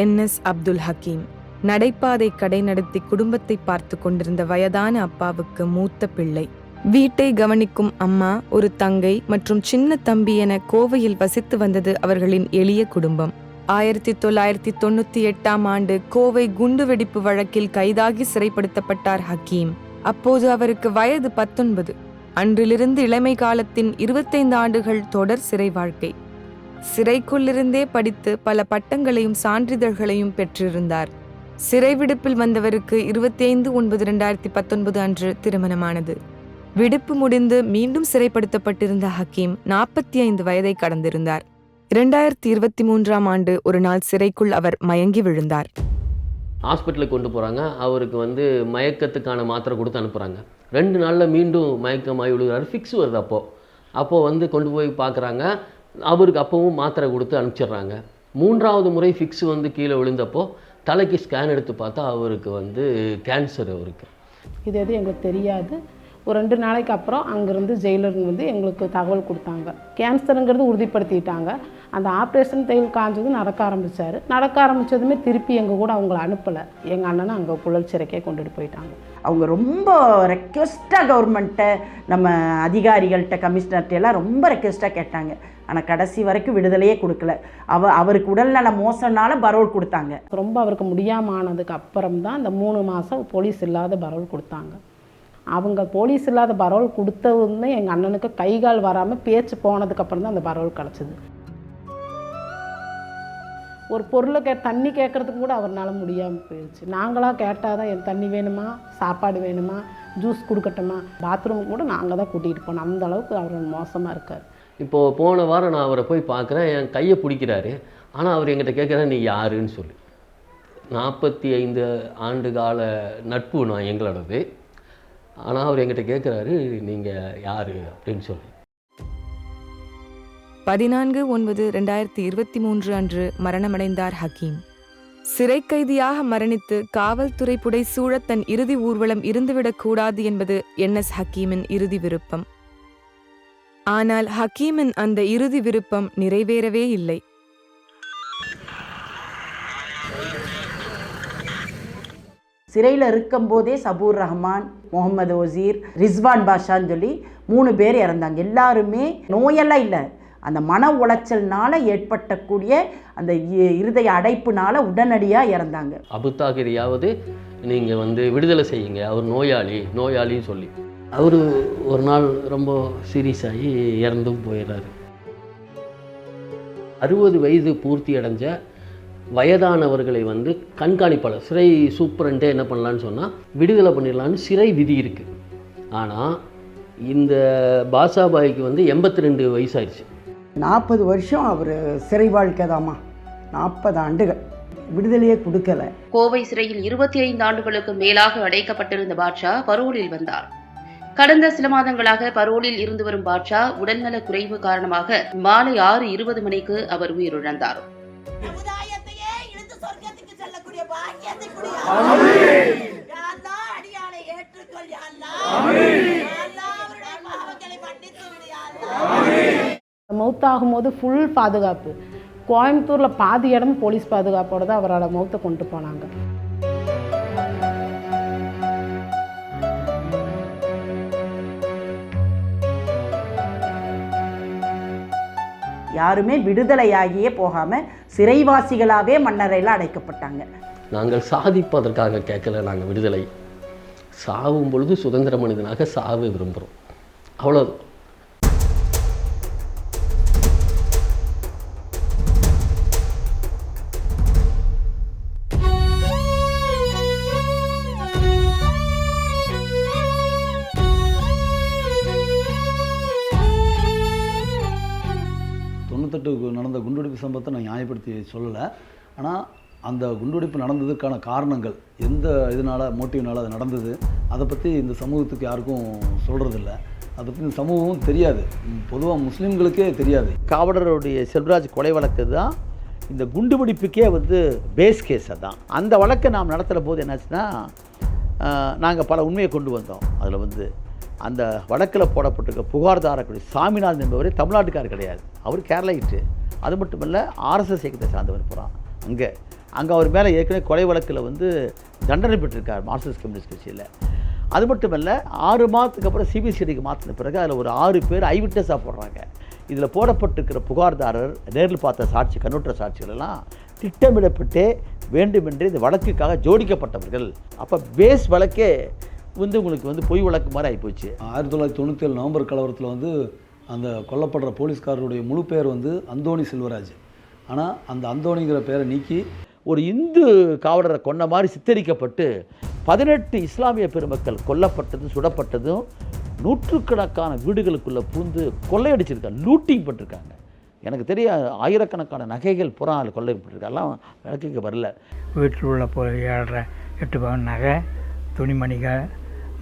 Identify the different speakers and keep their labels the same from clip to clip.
Speaker 1: என்.எஸ். அப்துல் ஹக்கீம் நடைபாதை கடை நடத்தி குடும்பத்தை பார்த்து கொண்டிருந்த வயதான அப்பாவுக்கு மூத்த பிள்ளை. வீட்டை கவனிக்கும் அம்மா, ஒரு தங்கை மற்றும் சின்ன தம்பி என கோவையில் வசித்து வந்தது அவர்களின் எளிய குடும்பம். 1998ஆம் ஆண்டு கோவை குண்டுவெடிப்பு வழக்கில் கைதாகி சிறைப்படுத்தப்பட்டார் ஹக்கீம். அப்போது அவருக்கு வயது 19. அன்றிலிருந்து இளமை காலத்தின் 25 ஆண்டுகள் தொடர் சிறை வாழ்க்கை. சிறைக்குள்ளிருந்தே படித்து பல பட்டங்களையும் சான்றிதழ்களையும் பெற்றிருந்தார். சிறை விடுப்பில் வந்தவருக்கு 25/9/2019 அன்று திருமணமானது. விடுப்பு முடிந்து மீண்டும் சிறைப்படுத்தப்பட்டிருந்த ஹக்கீம் 45 வயதை கடந்திருந்தார். 2023ஆம் ஆண்டு ஒரு நாள் சிறைக்குள் அவர் மயங்கி விழுந்தார்.
Speaker 2: ஹாஸ்பிட்டலுக்கு கொண்டு போகிறாங்க. அவருக்கு மயக்கத்துக்கான மாத்திரை கொடுத்து அனுப்புகிறாங்க. 2 நாளில் மீண்டும் மயக்கமாகி விழுகிறாரு. ஃபிக்ஸ் வருது. அப்போது கொண்டு போய் பார்க்குறாங்க. அவருக்கு அப்போவும் மாத்திரை கொடுத்து அனுப்பிச்சிடுறாங்க. 3வது முறை ஃபிக்ஸ் கீழே விழுந்தப்போ தலைக்கு ஸ்கேன் எடுத்து பார்த்தா அவருக்கு கேன்சர்.
Speaker 3: இது எங்களுக்கு தெரியாது. ஒரு 2 நாளைக்கு அப்புறம் அங்கேருந்து ஜெயிலருங்க எங்களுக்கு தகவல் கொடுத்தாங்க. கேன்சருங்கிறது உறுதிப்படுத்திட்டாங்க. அந்த ஆப்ரேஷன் தையல் காஞ்சது நடக்க ஆரம்பித்ததுமே திருப்பி எங்கள் கூட அவங்கள அனுப்பலை. எங்கள் அண்ணனை அங்கே புழல் சிறைக்கே கொண்டுட்டு போயிட்டாங்க.
Speaker 4: அவங்க ரொம்ப ரெக்வெஸ்ட்டாக கவர்மெண்ட்டை, நம்ம அதிகாரிகள்கிட்ட, கமிஷனர்கிட்ட எல்லாம் ரொம்ப ரெக்வெஸ்ட்டாக கேட்டாங்க. ஆனால் கடைசி வரைக்கும் விடுதலையே கொடுக்கல. அவருக்கு உடல்நல மோசம்னால பரோல் கொடுத்தாங்க.
Speaker 3: ரொம்ப அவருக்கு முடியாமல் ஆனதுக்கு அப்புறம் தான் இந்த 3 மாதம் போலீஸ் இல்லாத பரோல் கொடுத்தாங்க. அவங்க போலீஸ் இல்லாத பரோல் கொடுத்ததுமே எங்கள் அண்ணனுக்கு கைகால் வராமல் பேச்சு போனதுக்கப்புறம் தான் அந்த பரோல் கிடச்சிது. ஒரு பொருளை தண்ணி கேட்குறதுக்கு கூட அவரால் முடியாமல் போயிடுச்சு. நாங்களாக கேட்டால் தான் என் தண்ணி வேணுமா, சாப்பாடு வேணுமா, ஜூஸ் கொடுக்கட்டுமா, பாத்ரூமுக்கு கூட நாங்கள் தான் கூட்டிகிட்டு போனோம். அந்த அளவுக்கு அவர் மோசமாக இருக்கார்.
Speaker 2: இப்போது போன வாரம் நான் அவரை போய் பார்க்குறேன். என் கையை பிடிக்கிறாரு. ஆனால் அவர் என்கிட்ட கேட்குறேன், நீ யாருன்னு சொல்லி. 45 ஆண்டு கால நட்பு நான் எங்களோடது. ஆனால் அவர் என்கிட்ட கேட்குறாரு, நீங்கள் யார் அப்படின்னு சொல்லி.
Speaker 1: 14/9/2023 அன்று மரணமடைந்தார் ஹக்கீம். சிறை கைதியாக மரணித்து காவல்துறை புடைசூழ தன் இறுதி ஊர்வலம் இருந்துவிடக்கூடாது என்பது என்.எஸ். ஹக்கீமின் இறுதி விருப்பம். ஆனால் ஹக்கீமின் அந்த இறுதி விருப்பம் நிறைவேறவே இல்லை.
Speaker 4: சிறையில் இருக்கும்போதே சபூர் ரஹ்மான், முகமது ஒசீர், ரிஸ்வான் பாஷான்னு சொல்லி 3 பேர் இறந்தாங்க. எல்லாருமே நோயெல்லாம் இல்லை, அந்த மன உளைச்சல்னால ஏற்பட்டக்கூடிய அந்த இருதய அடைப்புனால உடனடியாக இறந்தாங்க.
Speaker 2: அபுத்தாகிரியாவது நீங்கள் விடுதலை செய்யுங்க, அவர் நோயாளின்னு சொல்லி அவர் ஒரு நாள் ரொம்ப சீரியஸ் ஆகி இறந்தும் போயிடுறாரு. 60 வயது பூர்த்தி அடைஞ்ச வயதானவர்களை கண்காணிப்பாளர், சிறை சூப்பரண்டே என்ன பண்ணலான்னு சொன்னால் விடுதலை பண்ணிடலான்னு சிறை விதி இருக்குது. ஆனால் இந்த பாஷாபாய்க்கு 82 வயசாயிடுச்சு.
Speaker 5: 40 வருஷம் அவர் சிறை வாழ்க்கை தாமா, 40 ஆண்டுகள் விடுதலையே கொடுக்கல.
Speaker 6: கோவை சிறையில் 25 ஆண்டுகளுக்கு மேலாக அடைக்கப்பட்டிருந்த பாட்ஷா பரோலில் வந்தார். கடந்த சில மாதங்களாக பரோலில் இருந்து வரும் பாட்ஷா உடல்நல குறைவு காரணமாக மாலை 6:20 மணிக்கு அவர் உயிரிழந்தார்.
Speaker 3: மௌத்தாகும் போது ஃபுல் பாதுகாப்பு. கோயம்புத்தூரில் பாதி இடம் போலீஸ் பாதுகாப்போடு தான் அவரோட மௌத்தை கொண்டு போனாங்க.
Speaker 4: யாருமே விடுதலையாகியே போகாமல் சிறைவாசிகளாகவே மன்னரையில் அடைக்கப்பட்டாங்க.
Speaker 2: நாங்கள் சாதிப்பதற்காக கேட்கல. நாங்கள் விடுதலை சாவும் பொழுது சுதந்திர மனிதனாக சாவ விரும்புகிறோம், அவ்வளோ.
Speaker 7: நடந்த குண்டுவெடிப்பு சம்பவத்தை நான் நியாயப்படுத்தி சொல்லலை. ஆனால் அந்த குண்டுவெடிப்பு நடந்ததுக்கான காரணங்கள் எந்த இதனால், மோட்டிவ்னால் அது நடந்தது, அதை பற்றி இந்த சமூகத்துக்கு யாருக்கும் சொல்கிறதில்ல. அதை பற்றி இந்த சமூகமும் தெரியாது, பொதுவாக முஸ்லீம்களுக்கே தெரியாது.
Speaker 8: காவலருடைய செல்வராஜ் கொலை வழக்கு தான் இந்த குண்டுவெடிப்புக்கே பேஸ் கேஸ். தான் அந்த வழக்கை நாம் நடத்துகிற போது என்னாச்சுன்னா, நாங்கள் பல உண்மையை கொண்டு வந்தோம். அதில் அந்த வழக்கில் போடப்பட்டிருக்க புகார்தாரக்கூடிய சாமிநாதன் என்பவரே தமிழ்நாட்டுக்காரர் கிடையாது, அவர் கேரளாயிட்டு. அது மட்டும் இல்லை, ஆர்எஸ்எஸ் இயக்கத்தை சார்ந்தவர் போகிறான். அங்கே அங்கே அவர் மேலே ஏற்கனவே கொலை வழக்கில் வந்து தண்டனை பெற்றிருக்கார் மார்க்சிஸ்ட் கம்யூனிஸ்ட் கட்சியில். அது மட்டும் இல்லை, 6 மாதத்துக்கு அப்புறம் சிபிசிஐடிக்கு மாற்றின பிறகு அதில் ஒரு 6 பேர் ஐவிட்னஸாக போடுறாங்க. இதில் போடப்பட்டிருக்கிற புகார்தாரர், நேரில் பார்த்த சாட்சி, கண்ணுற்ற சாட்சிகள் எல்லாம் திட்டமிடப்பட்டே வேண்டுமென்றே இந்த வழக்குக்காக ஜோடிக்கப்பட்டவர்கள். அப்போ பேஸ் வழக்கே வந்து உங்களுக்கு வந்து பொய் வழக்கு மாதிரி ஆகிப்போச்சு.
Speaker 7: 1997 நவம்பர் கலவரத்தில் வந்து அந்த கொல்லப்படுற போலீஸ்காரருடைய முழு பேர் வந்து அந்தோணி செல்வராஜ். ஆனால் அந்த அந்தோணிங்கிற பேரை நீக்கி
Speaker 8: ஒரு இந்து காவலரை கொன்ன மாதிரி சித்தரிக்கப்பட்டு 18 இஸ்லாமிய பெருமக்கள் கொல்லப்பட்டதும் சுடப்பட்டதும், நூற்றுக்கணக்கான வீடுகளுக்குள்ளே பூந்து கொள்ளையடிச்சிருக்காங்க, லூட்டிங் பண்ணிருக்காங்க. எனக்கு தெரிய ஆயிரக்கணக்கான நகைகள் புறா கொள்ளைப்பட்டிருக்காங்கலாம் விளக்குக்கு வரல.
Speaker 9: வீட்டில் உள்ள 7.5-8 பவுன் நகை, துணிமணிகள்,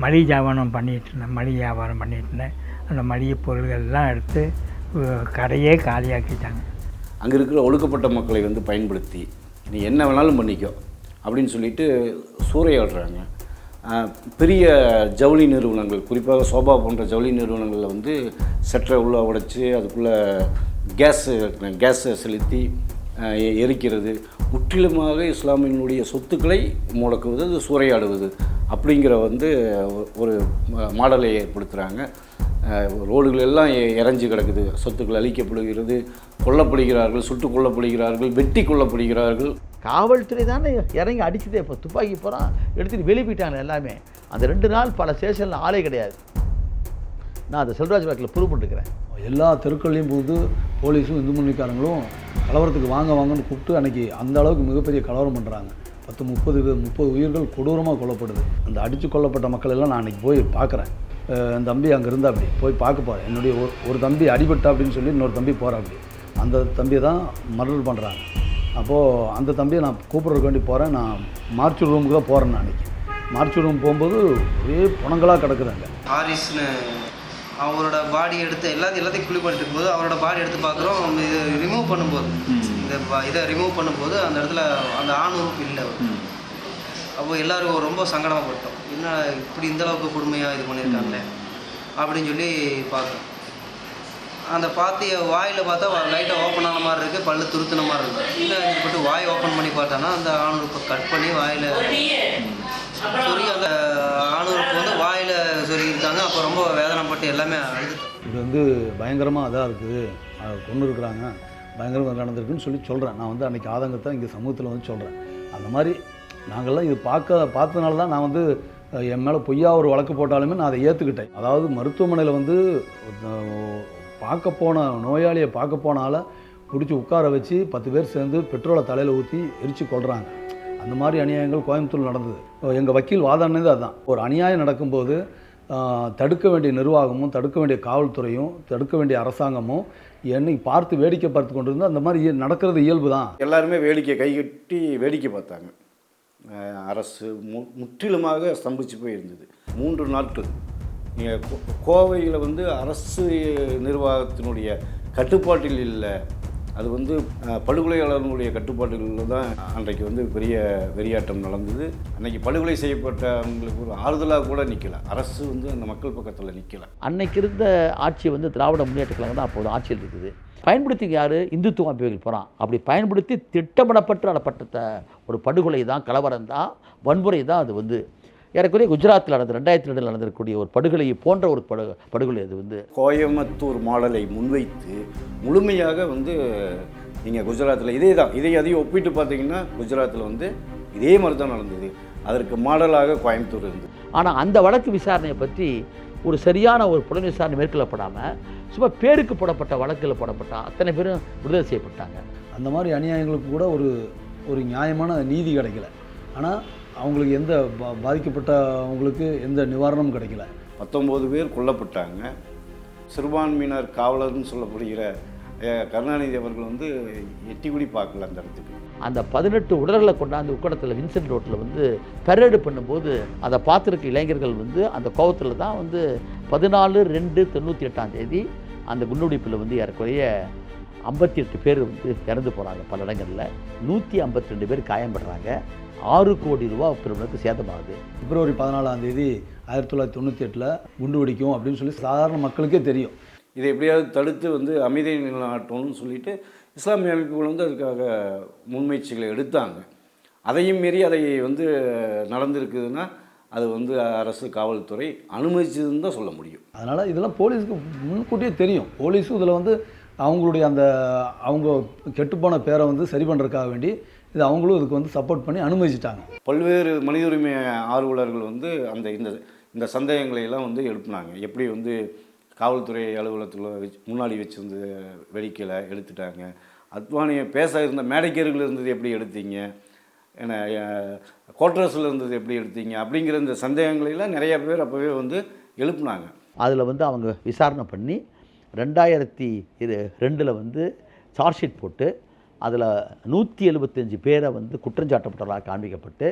Speaker 9: மளிகை வியாபாரம் பண்ணிகிட்டு இருந்தேன். அந்த மளிகை பொருள்கள் எல்லாம் எடுத்து கடையே காலியாக்கிட்டாங்க.
Speaker 10: அங்கே இருக்கிற ஒடுக்கப்பட்ட மக்களை வந்து பயன்படுத்தி நீ என்ன வேணாலும் பண்ணிக்கோ அப்படின்னு சொல்லிட்டு சூறையாடுறாங்க. பெரிய ஜவுளி நிறுவனங்கள், குறிப்பாக சோபா போன்ற ஜவுளி நிறுவனங்களில் வந்து செட்டரை உள்ளே உடைச்சி அதுக்குள்ளே கேஸை செலுத்தி எரிக்கிறது, முற்றிலுமாக இஸ்லாமியினுடைய சொத்துக்களை முடக்குவது, அது சூறையாடுவது அப்படிங்கிற வந்து ஒரு மாடலை ஏற்படுத்துகிறாங்க. ரோடுகள் எல்லாம் இறஞ்சி கிடக்குது, சொத்துக்கள் அழிக்கப்படுகிறது, கொல்லப்படுகிறார்கள், சுட்டு கொல்லப்படுகிறார்கள், வெட்டி கொல்லப்படுகிறார்கள்.
Speaker 8: காவல்துறை தானே இறங்கி அடிச்சுதே. இப்போ துப்பாக்கி போகிறான் எடுத்துகிட்டு வெளியே போயிட்டாங்க எல்லாமே. அந்த 2 நாள் பல ஸ்டேஷனில் ஆளே கிடையாது. நான் அந்த செல்வராஜ் வழக்கில் ப்ரூவ் பண்ணிருக்கிறேன்.
Speaker 7: எல்லா தெருக்கள்லையும் போது போலீஸும் இந்து முன்னணிக்காரங்களும் கலவரத்துக்கு வாங்கன்னு கூப்பிட்டு அன்றைக்கி அந்த அளவுக்கு மிகப்பெரிய கலவரம் பண்ணுறாங்க. 30 உயிர்கள் கொடூரமாக கொல்லப்படுது. அந்த அடித்து கொல்லப்பட்ட மக்கள் எல்லாம் நான் அன்றைக்கி போய் பார்க்குறேன். என் தம்பி அங்கே இருந்தால் அப்படி போய் பார்க்க போகிறேன். என்னுடைய ஒரு தம்பி அடிபட்டா அப்படின்னு சொல்லி இன்னொரு தம்பி போகிறேன். அப்படி அந்த தம்பியை தான் மர்டர் பண்ணுறாங்க. அப்போது அந்த தம்பியை நான் கூப்பிட்றதுக்கு வேண்டி போகிறேன். நான் மார்ச் ரூமுக்கு தான் போகிறேன். நான் அன்றைக்கி மார்ச் ரூம் போகும்போது ஒரே புணங்களாக கிடக்குறாங்க.
Speaker 11: ஹாரிஸ்னு அவரோட பாடி எடுத்து எல்லாத்தையும் குழி பண்ணிட்டு இருக்கும்போது அவரோட பாடி எடுத்து பார்க்குறோம். இது ரிமூவ் பண்ணும்போது இதை ரிமூவ் பண்ணும்போது அந்த இடத்துல அந்த ஆணுறுப்பு இல்லை. அப்போ எல்லோரும் ரொம்ப சங்கடமாகப்பட்டோம். என்ன இப்படி இந்தளவுக்கு கொடுமையாக இது பண்ணியிருக்காங்களே அப்படின்னு சொல்லி பார்த்தோம். அந்த பாத்திய வாயில் பார்த்தா லைட்டாக ஓப்பன் ஆன மாதிரி இருக்குது, பல்லு துருத்தின மாதிரி இருக்குது. இன்னும் போட்டு வாய் ஓப்பன் பண்ணி பார்த்தானா அந்த ஆணுறுப்பை கட் பண்ணி வாயில் சொருகி அந்த ஆணுறுப்பு வந்து வாயில் சொருகியிருக்காங்க. அப்போ ரொம்ப வேதனைப்பட்டு எல்லாமே அழுதுட்டோம்.
Speaker 7: இது வந்து பயங்கரமாக அதாக இருக்குது, கொண்டு இருக்கிறாங்க, பயங்கரமாக நடந்திருக்குன்னு சொல்கிறேன். நான் வந்து அன்றைக்கி ஆதங்கத்தை இங்கே சமூகத்தில் வந்து சொல்கிறேன். அந்த மாதிரி நாங்கள்லாம் இது பார்த்ததுனால தான் நான் வந்து என் மேலே பொய்யா ஒரு வழக்கு போட்டாலுமே நான் அதை ஏற்றுக்கிட்டேன். அதாவது மருத்துவமனையில் வந்து நோயாளியை பார்க்க போனால பிடிச்சி உட்கார வச்சு 10 பேர் சேர்ந்து பெட்ரோலை தலையில் ஊற்றி எரித்து கொள்கிறாங்க. அந்த மாதிரி அநியாயங்கள் கோயம்புத்தூர் நடந்தது. எங்கள் வக்கீல் வாதாடினது அதுதான். ஒரு அநியாயம் நடக்கும்போது தடுக்க வேண்டிய நிர்வாகமும், தடுக்க வேண்டிய காவல்துறையும், தடுக்க வேண்டிய அரசாங்கமும் என்னை பார்த்து வேடிக்கை பார்த்து கொண்டு இருந்தால் அந்த மாதிரி நடக்கிறது இயல்பு தான்.
Speaker 10: எல்லாருமே வேடிக்கை கைகட்டி வேடிக்கை பார்த்தாங்க. அரசு முற்றிலுமாக ஸ்தம்பிச்சு போயிருந்தது. 3 நாட்கள் நீங்கள் கோவையில் வந்து அரசு நிர்வாகத்தினுடைய கட்டுப்பாட்டில் இல்லை, அது வந்து படுகொலையாளர்களுடைய கட்டுப்பாடுகளில் தான் அன்றைக்கு வந்து பெரிய வெறியாட்டம் நடந்தது. அன்றைக்கி படுகொலை செய்யப்பட்டவங்களுக்கு ஒரு ஆறுதலாக கூட நிற்கலை. அரசு வந்து அந்த மக்கள் பக்கத்தில் நிற்கலை.
Speaker 8: அன்னைக்கு இருந்த ஆட்சி வந்து திராவிட முன்னேற்ற கழகம் தான் அப்போது ஆட்சியில் இருக்குது. பயன்படுத்தி யார்? இந்துத்துவ அமைப்புகள் போகிறான். அப்படி பயன்படுத்தி திட்டமிடப்பட்டு நடப்பட்ட ஒரு படுகொலை தான், கலவரம் தான், வன்முறை தான். அது வந்து ஏறக்குறைய குஜராத்தில் நடந்த 2002 நடந்திருக்கக்கூடிய ஒரு படுகொலையை போன்ற ஒரு படுகொலை. அது வந்து
Speaker 10: கோயம்புத்தூர் மாடலை முன்வைத்து முழுமையாக வந்து நீங்கள் குஜராத்தில் இதே தான், அதையும் ஒப்பிட்டு பார்த்தீங்கன்னா குஜராத்தில் வந்து இதே மாதிரி தான் நடந்தது. அதற்கு மாடலாக கோயம்புத்தூர் இருந்தது.
Speaker 8: ஆனால் அந்த வழக்கு விசாரணையை பற்றி ஒரு சரியான ஒரு புலன் விசாரணை மேற்கொள்ளப்படாமல் சும்மா பேருக்கு போடப்பட்ட வழக்கில் போடப்பட்ட அத்தனை பேரும் விடுதலை செய்யப்பட்டாங்க.
Speaker 7: அந்த மாதிரி அநியாயங்களுக்கு கூட ஒரு நியாயமான நீதி கிடைக்கல. ஆனால் அவங்களுக்கு எந்த பாதிக்கப்பட்டவங்களுக்கு எந்த நிவாரணமும் கிடைக்கல.
Speaker 10: 19 பேர் கொல்லப்பட்டாங்க. சிறுபான்மையினர் காவலர்னு சொல்லப்படுகிற கருணாநிதி அவர்கள் வந்து எட்டி குடி பார்க்கல அந்த இடத்துக்கு.
Speaker 8: அந்த 18 உடல்களை கொண்டாந்து உக்கடத்தில் வின்சென்ட் ரோட்டில் வந்து பெரேடு பண்ணும்போது அதை பார்த்துருக்க இளைஞர்கள் வந்து அந்த கோவத்தில் தான் வந்து 14/2/98 அந்த குண்டுவெடிப்பில் வந்து ஏறக்குறைய 58 பேர் வந்து இறந்து போகிறாங்க. பல இடங்களில் 152 பேர் காயப்படுறாங்க. 6 கோடி ரூபா பெருமளுக்கு சேதமாகுது.
Speaker 7: பிப்ரவரி 14 1998 குண்டு வெடிக்கும் அப்படின்னு சொல்லி சாதாரண மக்களுக்கே தெரியும்.
Speaker 10: இதை எப்படியாவது தடுத்து வந்து அமைதியை நிலைநாட்டணும்னு சொல்லிட்டு இஸ்லாமிய அமைப்புகள் வந்து அதுக்காக முன்முயற்சிகளை எடுத்தாங்க. அதையும் மீறி அதை வந்து நடந்திருக்குதுன்னா அது வந்து அரசு காவல்துறை அனுமதிச்சதுன்னு தான் சொல்ல முடியும்.
Speaker 7: அதனால் இதெல்லாம் போலீஸுக்கு முன்கூட்டியே தெரியும். போலீஸும் இதில் வந்து அவங்களுடைய அவங்க கெட்டுப்போன பேரை வந்து சரி பண்ணுறதுக்காக வேண்டி இது அவங்களும் இதுக்கு வந்து சப்போர்ட் பண்ணி அனுமதிச்சிட்டாங்க.
Speaker 10: பல்வேறு மனித உரிமை ஆர்வலர்கள் வந்து இந்த சந்தேகங்களை எல்லாம் வந்து எழுப்புனாங்க. எப்படி வந்து காவல்துறை அலுவலகத்தில் முன்னாடி வச்சுருந்து வெடிக்கலை எடுத்துட்டாங்க, அத்வானியை பேச இருந்த மேடைக்கேறுகள் இருந்தது எப்படி எடுத்தீங்க, ஏன்னா கோட்ரஸில் இருந்தது எப்படி எடுத்தீங்க அப்படிங்கிற இந்த சந்தேகங்களெல்லாம் நிறைய பேர் அப்போவே வந்து எழுப்புனாங்க.
Speaker 8: அதில் வந்து அவங்க விசாரணை பண்ணி 2002 வந்து சார்ஜ் ஷீட் போட்டு அதில் 175 பேரை வந்து குற்றஞ்சாட்டப்பட்டவர்களாக காண்பிக்கப்பட்டு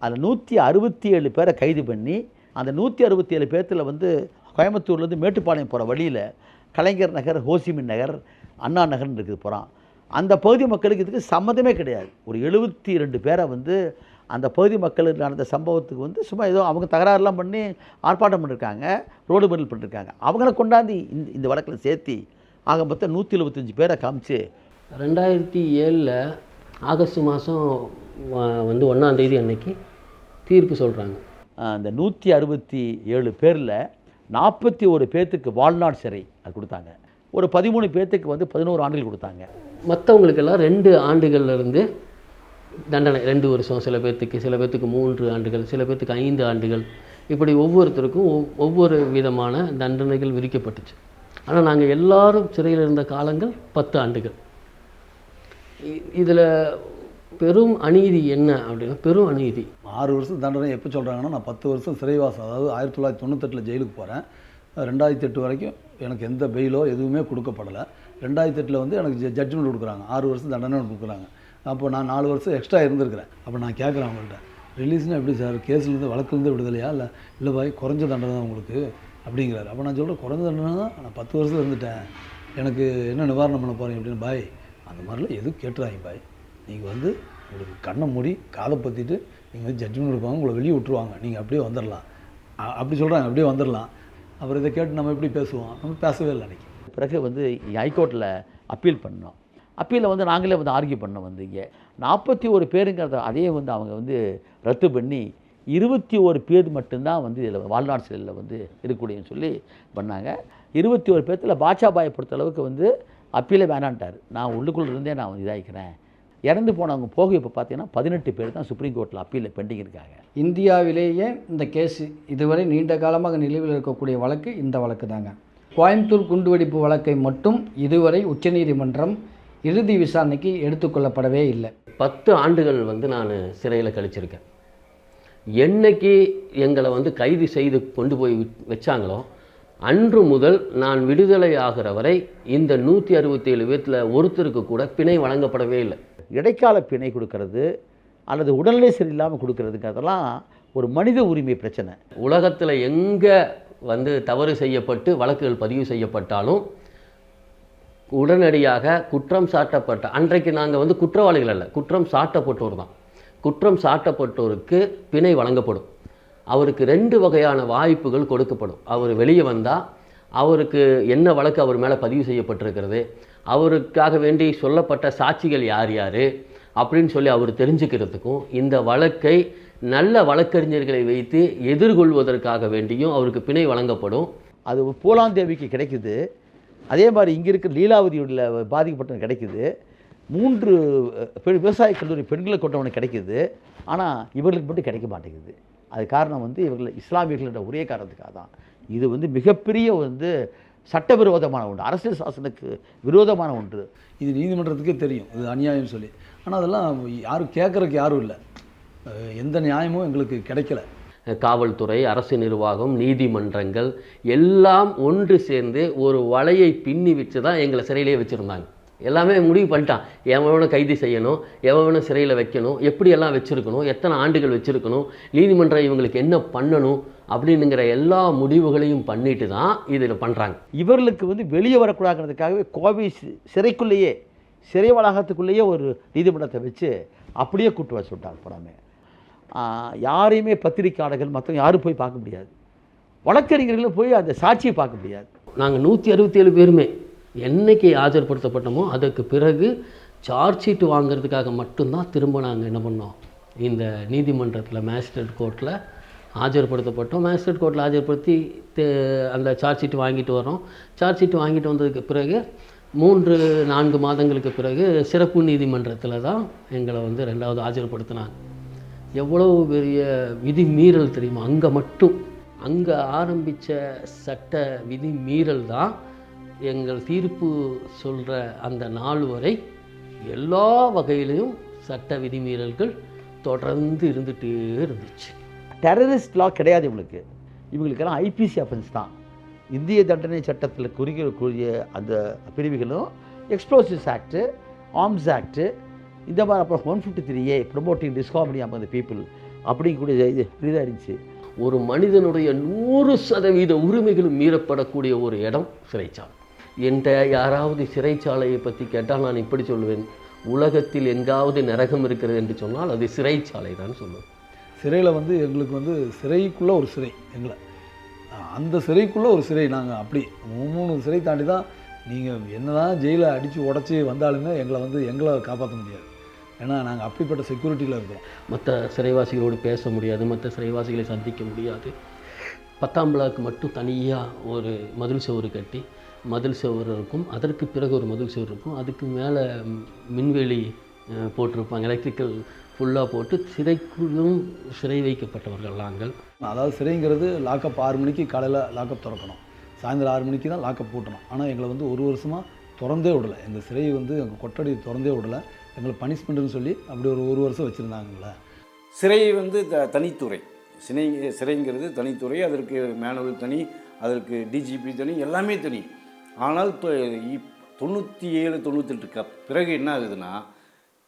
Speaker 8: அதில் 167 பேரை கைது பண்ணி அந்த 167 பேர்த்தில் வந்து கோயம்புத்தூர்லேருந்து மேட்டுப்பாளையம் போகிற வழியில் கலைஞர் நகர், ஹோசிமின் நகர், அண்ணா நகர்னு இருக்குது போகிறான். அந்த பகுதி மக்களுக்கு இதுக்கு சம்மந்தமே கிடையாது. ஒரு 72 பேரை வந்து அந்த பகுதி மக்களுக்கு நடந்த சம்பவத்துக்கு வந்து சும்மா ஏதோ அவங்க தகராறுலாம் பண்ணி ஆர்ப்பாட்டம் பண்ணியிருக்காங்க, ரோடு மறியல் பண்ணியிருக்காங்க. அவங்கள கொண்டாந்து இந்த வழக்கில் சேர்த்தி ஆக மொத்தம் 175 பேரை காமிச்சு
Speaker 2: 2007 ஆகஸ்ட் மாதம் வந்து 1ஆம் தேதி அன்னைக்கு தீர்ப்பு சொல்கிறாங்க.
Speaker 8: அந்த 167 பேரில் 41 பேர்த்துக்கு வாழ்நாள் சிறை அது கொடுத்தாங்க. ஒரு 13 பேர்த்துக்கு வந்து 11 ஆண்டுகள் கொடுத்தாங்க.
Speaker 2: மற்றவங்களுக்கெல்லாம் 2 ஆண்டுகள்லேருந்து தண்டனை, 2 வருஷம், சில பேர்த்துக்கு 3 ஆண்டுகள், சில பேர்த்துக்கு 5 ஆண்டுகள், இப்படி ஒவ்வொருத்தருக்கும் ஒவ்வொரு விதமான தண்டனைகள் விதிக்கப்பட்டுச்சு. ஆனால் நாங்கள் எல்லாரும் சிறையில் இருந்த காலங்கள் 10 ஆண்டுகள். இதில் பெரும் அநீதி என்ன அப்படின்னா, பெரும் அநீதி
Speaker 7: 6 வருஷம் தண்டனை எப்போ சொல்கிறாங்கன்னா, நான் 10 வருஷம் சிறைவாசம், அதாவது 1998 ஜெயிலுக்கு போகிறேன். 2008 வரைக்கும் எனக்கு எந்த பெயிலோ எதுவுமே கொடுக்கப்படலை. 2008 வந்து எனக்கு ஜட்ஜ்மெண்ட் கொடுக்குறாங்க, 6 வருஷம் தண்டனை கொடுக்குறாங்க. அப்போ நான் 4 வருஷம் எக்ஸ்ட்ரா இருந்திருக்கிறேன். அப்போ நான் கேட்குறேன் அவங்கள்ட்ட, ரிலீஸ்னால் எப்படி சார், கேஸ்லேருந்து வழக்குலேருந்து விடுதலையா, இல்லை பாய் குறைஞ்ச தண்டனை தான் உங்களுக்கு அப்படிங்கிறாரு. அப்போ நான் சொல்கிறேன், குறைஞ்ச தண்டனை தான், நான் 10 வருஷம் இருந்துட்டேன், எனக்கு என்ன நிவாரணம் பண்ண போகிறீங்க அப்படின்னு. பாய் அந்த மாதிரிலாம் எதுவும் கேட்டுறாங்க பாய், நீங்கள் வந்து உங்களுக்கு கண்ணை மூடி காதை பற்றிட்டு நீங்கள் வந்து ஜட்ஜ்மெண்ட் கொடுப்பாங்க, உங்களை வெளியே விட்டுருவாங்க, நீங்கள் அப்படியே வந்துடலாம் அப்படி சொல்கிறாங்க, அப்படியே வந்துடலாம். அப்புறம் இதை கேட்டு நம்ம எப்படி பேசுவோம், நம்ம பேசவே இல்லை. அன்றைக்கி
Speaker 8: பிறகு வந்து ஹைகோர்ட்டில் அப்பீல் பண்ணோம். அப்பீலில் வந்து நாங்களே வந்து ஆர்கியூ பண்ணோம். வந்து இங்கே 41 பேருங்கிறத அதே வந்து அவங்க வந்து ரத்து பண்ணி 21 பேர் மட்டும்தான் வந்து இதில் வாழ்நாள் சிறையில் வந்து இருக்கக்கூடியன்னு சொல்லி பண்ணாங்க. 21 பேர்த்தில் பாட்சாபாயை பொறுத்த அளவுக்கு வந்து அப்பீலே வேணான்ட்டார். நான் உள்ளுக்குள்ளே இருந்தே நான் வந்து இதாகிக்கிறேன். இறந்து போனவங்க போக இப்போ பார்த்தீங்கன்னா 18 பேர் தான் சுப்ரீம் கோர்ட்டில் அப்பீலில் பெண்டிங் இருக்காங்க.
Speaker 12: இந்தியாவிலேயே இந்த கேஸு இதுவரை நீண்ட காலமாக நிலுவையில் இருக்கக்கூடிய வழக்கு இந்த வழக்கு தாங்க. கோயம்புத்தூர் குண்டுவெடிப்பு வழக்கை மட்டும் இதுவரை உச்சநீதிமன்றம் இறுதி விசாரணைக்கு எடுத்துக்கொள்ளப்படவே இல்லை.
Speaker 2: 10 ஆண்டுகள் வந்து நான் சிறையில் கழிச்சிருக்கேன். என்னைக்கு எங்களை வந்து கைது செய்து கொண்டு போய் வச்சாங்களோ அன்று முதல் நான் விடுதலை ஆகிற வரை இந்த 167 பேர்த்தில் ஒருத்தருக்கு கூட பிணை வழங்கப்படவே இல்லை.
Speaker 8: இடைக்கால பிணை கொடுக்கறது அல்லது உடல்நிலை சரியில்லாமல் கொடுக்கறதுங்கிறதெல்லாம் ஒரு மனித உரிமை பிரச்சனை.
Speaker 2: உலகத்தில் எங்கே வந்து தவறு செய்யப்பட்டு வழக்குகள் பதிவு செய்யப்பட்டாலும் உடனடியாக குற்றம் சாட்டப்பட்ட அன்றைக்கு நாங்கள் வந்து குற்றவாளிகள் அல்ல, குற்றம் சாட்டப்பட்டோர் தான். குற்றம் சாட்டப்பட்டோருக்கு பிணை வழங்கப்படும். அவருக்கு 2 வகையான வாய்ப்புகள் கொடுக்கப்படும். அவர் வெளியே வந்தால் அவருக்கு என்ன வழக்கு அவர் மேலே பதிவு செய்யப்பட்டிருக்கிறது, அவருக்காக வேண்டி சொல்லப்பட்ட சாட்சிகள் யார் யார் அப்படின்னு சொல்லி அவர் தெரிஞ்சுக்கிறதுக்கும், இந்த வழக்கை நல்ல வழக்கறிஞர்களை வைத்து எதிர்கொள்வதற்காக வேண்டியும் அவருக்கு பிணை வழங்கப்படும்.
Speaker 8: அது பூலாந்தேவிக்கு கிடைக்குது. அதே மாதிரி இங்கே இருக்கிற லீலாவதியுள்ள பாதிக்கப்பட்டவங்க கிடைக்குது. 3 விவசாய கல்லூரி பெண்களை கொண்டவனுக்கு கிடைக்குது. ஆனால் இவர்களுக்கு மட்டும் கிடைக்க மாட்டேங்குது. அது காரணம் வந்து இவர்கள் இஸ்லாமியர்களோட ஒரே காரணத்துக்காக தான். இது வந்து மிகப்பெரிய வந்து சட்டவிரோதமான ஒன்று, அரசியல் சாசனுக்கு விரோதமான ஒன்று.
Speaker 7: இது நீதிமன்றத்துக்கே தெரியும் இது அநியாயம் சொல்லி. ஆனால் அதெல்லாம் யாரும் கேட்குறதுக்கு யாரும் இல்லை, எந்த நியாயமும் எங்களுக்கு கிடைக்கல.
Speaker 2: காவல்துறை, அரசு நிர்வாகம், நீதிமன்றங்கள் எல்லாம் ஒன்று சேர்ந்து ஒரு வலையை பின்னி வச்சு தான் எங்களை சிறையிலே வச்சுருந்தாங்க. எல்லாமே முடிவு பண்ணிட்டான், எவனை கைது செய்யணும், எவனை சிறையில் வைக்கணும், எப்படியெல்லாம் வச்சுருக்கணும், எத்தனை ஆண்டுகள் வச்சுருக்கணும், நீதிமன்றம் இவங்களுக்கு என்ன பண்ணணும் அப்படின்னுங்கிற எல்லா முடிவுகளையும் பண்ணிட்டு தான் இதில் பண்ணுறாங்க.
Speaker 8: இவர்களுக்கு வந்து வெளியே வரக்கூடாதுங்கிறதுக்காகவே கோவை சிறைக்குள்ளேயே, சிறை வளாகத்துக்குள்ளேயே ஒரு நீதிமன்றத்தை வச்சு அப்படியே கூட்டு வர சொல்லிட்டாங்க. போடாமே யாரையுமே பத்திரிக்கையாளர்கள் மற்றவங்க யாரும் போய் பார்க்க முடியாது, வழக்கறிஞர்களும் போய் அந்த சாட்சியை பார்க்க முடியாது.
Speaker 2: நாங்கள் 167 பேருமே என்னைக்கு ஆஜர்படுத்தப்பட்டோமோ அதுக்கு பிறகு சார்ஜ் ஷீட் வாங்கிறதுக்காக மட்டும்தான் திரும்ப நாங்கள் என்ன பண்ணோம், இந்த நீதிமன்றத்தில் மேஜிஸ்ட்ரேட் கோர்ட்டில் ஆஜர்படுத்தப்பட்டோம். மேஜிஸ்ட்ரேட் கோர்ட்டில் ஆஜர்படுத்தி அந்த சார்ஜ் ஷீட் வாங்கிட்டு வரோம். சார்ஜ் ஷீட் வாங்கிட்டு வந்ததுக்கு பிறகு 3-4 மாதங்களுக்கு பிறகு சிறப்பு நீதிமன்றத்தில் தான் எங்களை வந்து 2வது ஆஜர்படுத்தினாங்க. எவ்வளோ பெரிய விதி மீறல் தெரியுமா? அங்கே ஆரம்பித்த சட்ட விதி மீறல் தான் எங்கள் தீர்ப்பு சொல்கிற அந்த நாள் வரை எல்லா வகையிலையும் சட்ட விதிமீறல்கள் தொடர்ந்து இருந்துகிட்டே இருந்துச்சு.
Speaker 8: டெரரிஸ்ட் லா கிடையாது இவங்களுக்கெல்லாம் ஐபிசி அஃபென்ஸ் தான். இந்திய தண்டனை சட்டத்தில் குறிக்கக்கூடிய அந்த பிரிவுகளும் எக்ஸ்ப்ளோசிவ்ஸ் ஆக்ட்டு, ஆர்ம்ஸ் ஆக்ட்டு, இந்த மாதிரி அப்புறம் 153A promoting disharmony among the people அப்படிங்கக்கூடிய இது இதாக இருந்துச்சு.
Speaker 2: ஒரு மனிதனுடைய 100% உரிமைகளும் மீறப்படக்கூடிய ஒரு இடம் சிறைச்சாலை. என்கிட்ட யாராவது சிறைச்சாலையை பற்றி கேட்டால் நான் இப்படி சொல்லுவேன், உலகத்தில் எங்காவது நரகம் இருக்கிறது என்று சொன்னால் அது சிறைச்சாலை தான் சொல்லுவேன்.
Speaker 7: சிறையில் வந்து எங்களுக்கு வந்து சிறைக்குள்ளே ஒரு சிறை, அந்த சிறைக்குள்ளே ஒரு சிறை. நாங்கள் அப்படி 3 சிறை தாண்டி தான் நீங்கள் என்ன தான் ஜெயிலை அடித்து உடச்சி வந்தாலுமே எங்களை காப்பாற்ற முடியாது. ஏன்னா நாங்கள் அப்படிப்பட்ட செக்யூரிட்டியில் இருக்கிறோம்.
Speaker 2: மற்ற சிறைவாசிகளோடு பேச முடியாது, மற்ற சிறைவாசிகளை சந்திக்க முடியாது. 10ஆம் பிளாக் மட்டும் தனியாக ஒரு மதில் சுவர் கட்டி, மதில் சுவர் இருக்கும், அதற்கு பிறகு ஒரு மதில் சுவர் இருக்கும், அதுக்கு மேலே மின்வெளி போட்டிருப்பாங்க, எலக்ட்ரிக்கல் ஃபுல்லாக போட்டு சிறைக்குள்ளும் சிறை வைக்கப்பட்டவர்கள் நாங்கள்.
Speaker 7: அதாவது சிறைங்கிறது லாக்கப் 6 மணிக்கு காலையில் லாக்கப் திறக்கணும், சாயந்தரம் 6 மணிக்கு தான் லாக்கப் பூட்டணும். ஆனால் எங்களை வந்து 1 வருஷமாக திறந்தே விடலை. எங்கள் சிறையை வந்து எங்கள் கொட்டடி திறந்தே விடலை. எங்களை பனிஷ்மெண்ட்டுன்னு சொல்லி அப்படி ஒரு 1 வருஷம் வச்சுருந்தாங்களே.
Speaker 10: சிறை வந்து தனித்துறை, சிறைங்கிறது தனித்துறை. அதற்கு மேனுவல் தனி, அதற்கு டிஜிபி தனி, எல்லாமே தனி. ஆனால் 97-98 பிறகு என்ன ஆகுதுன்னா,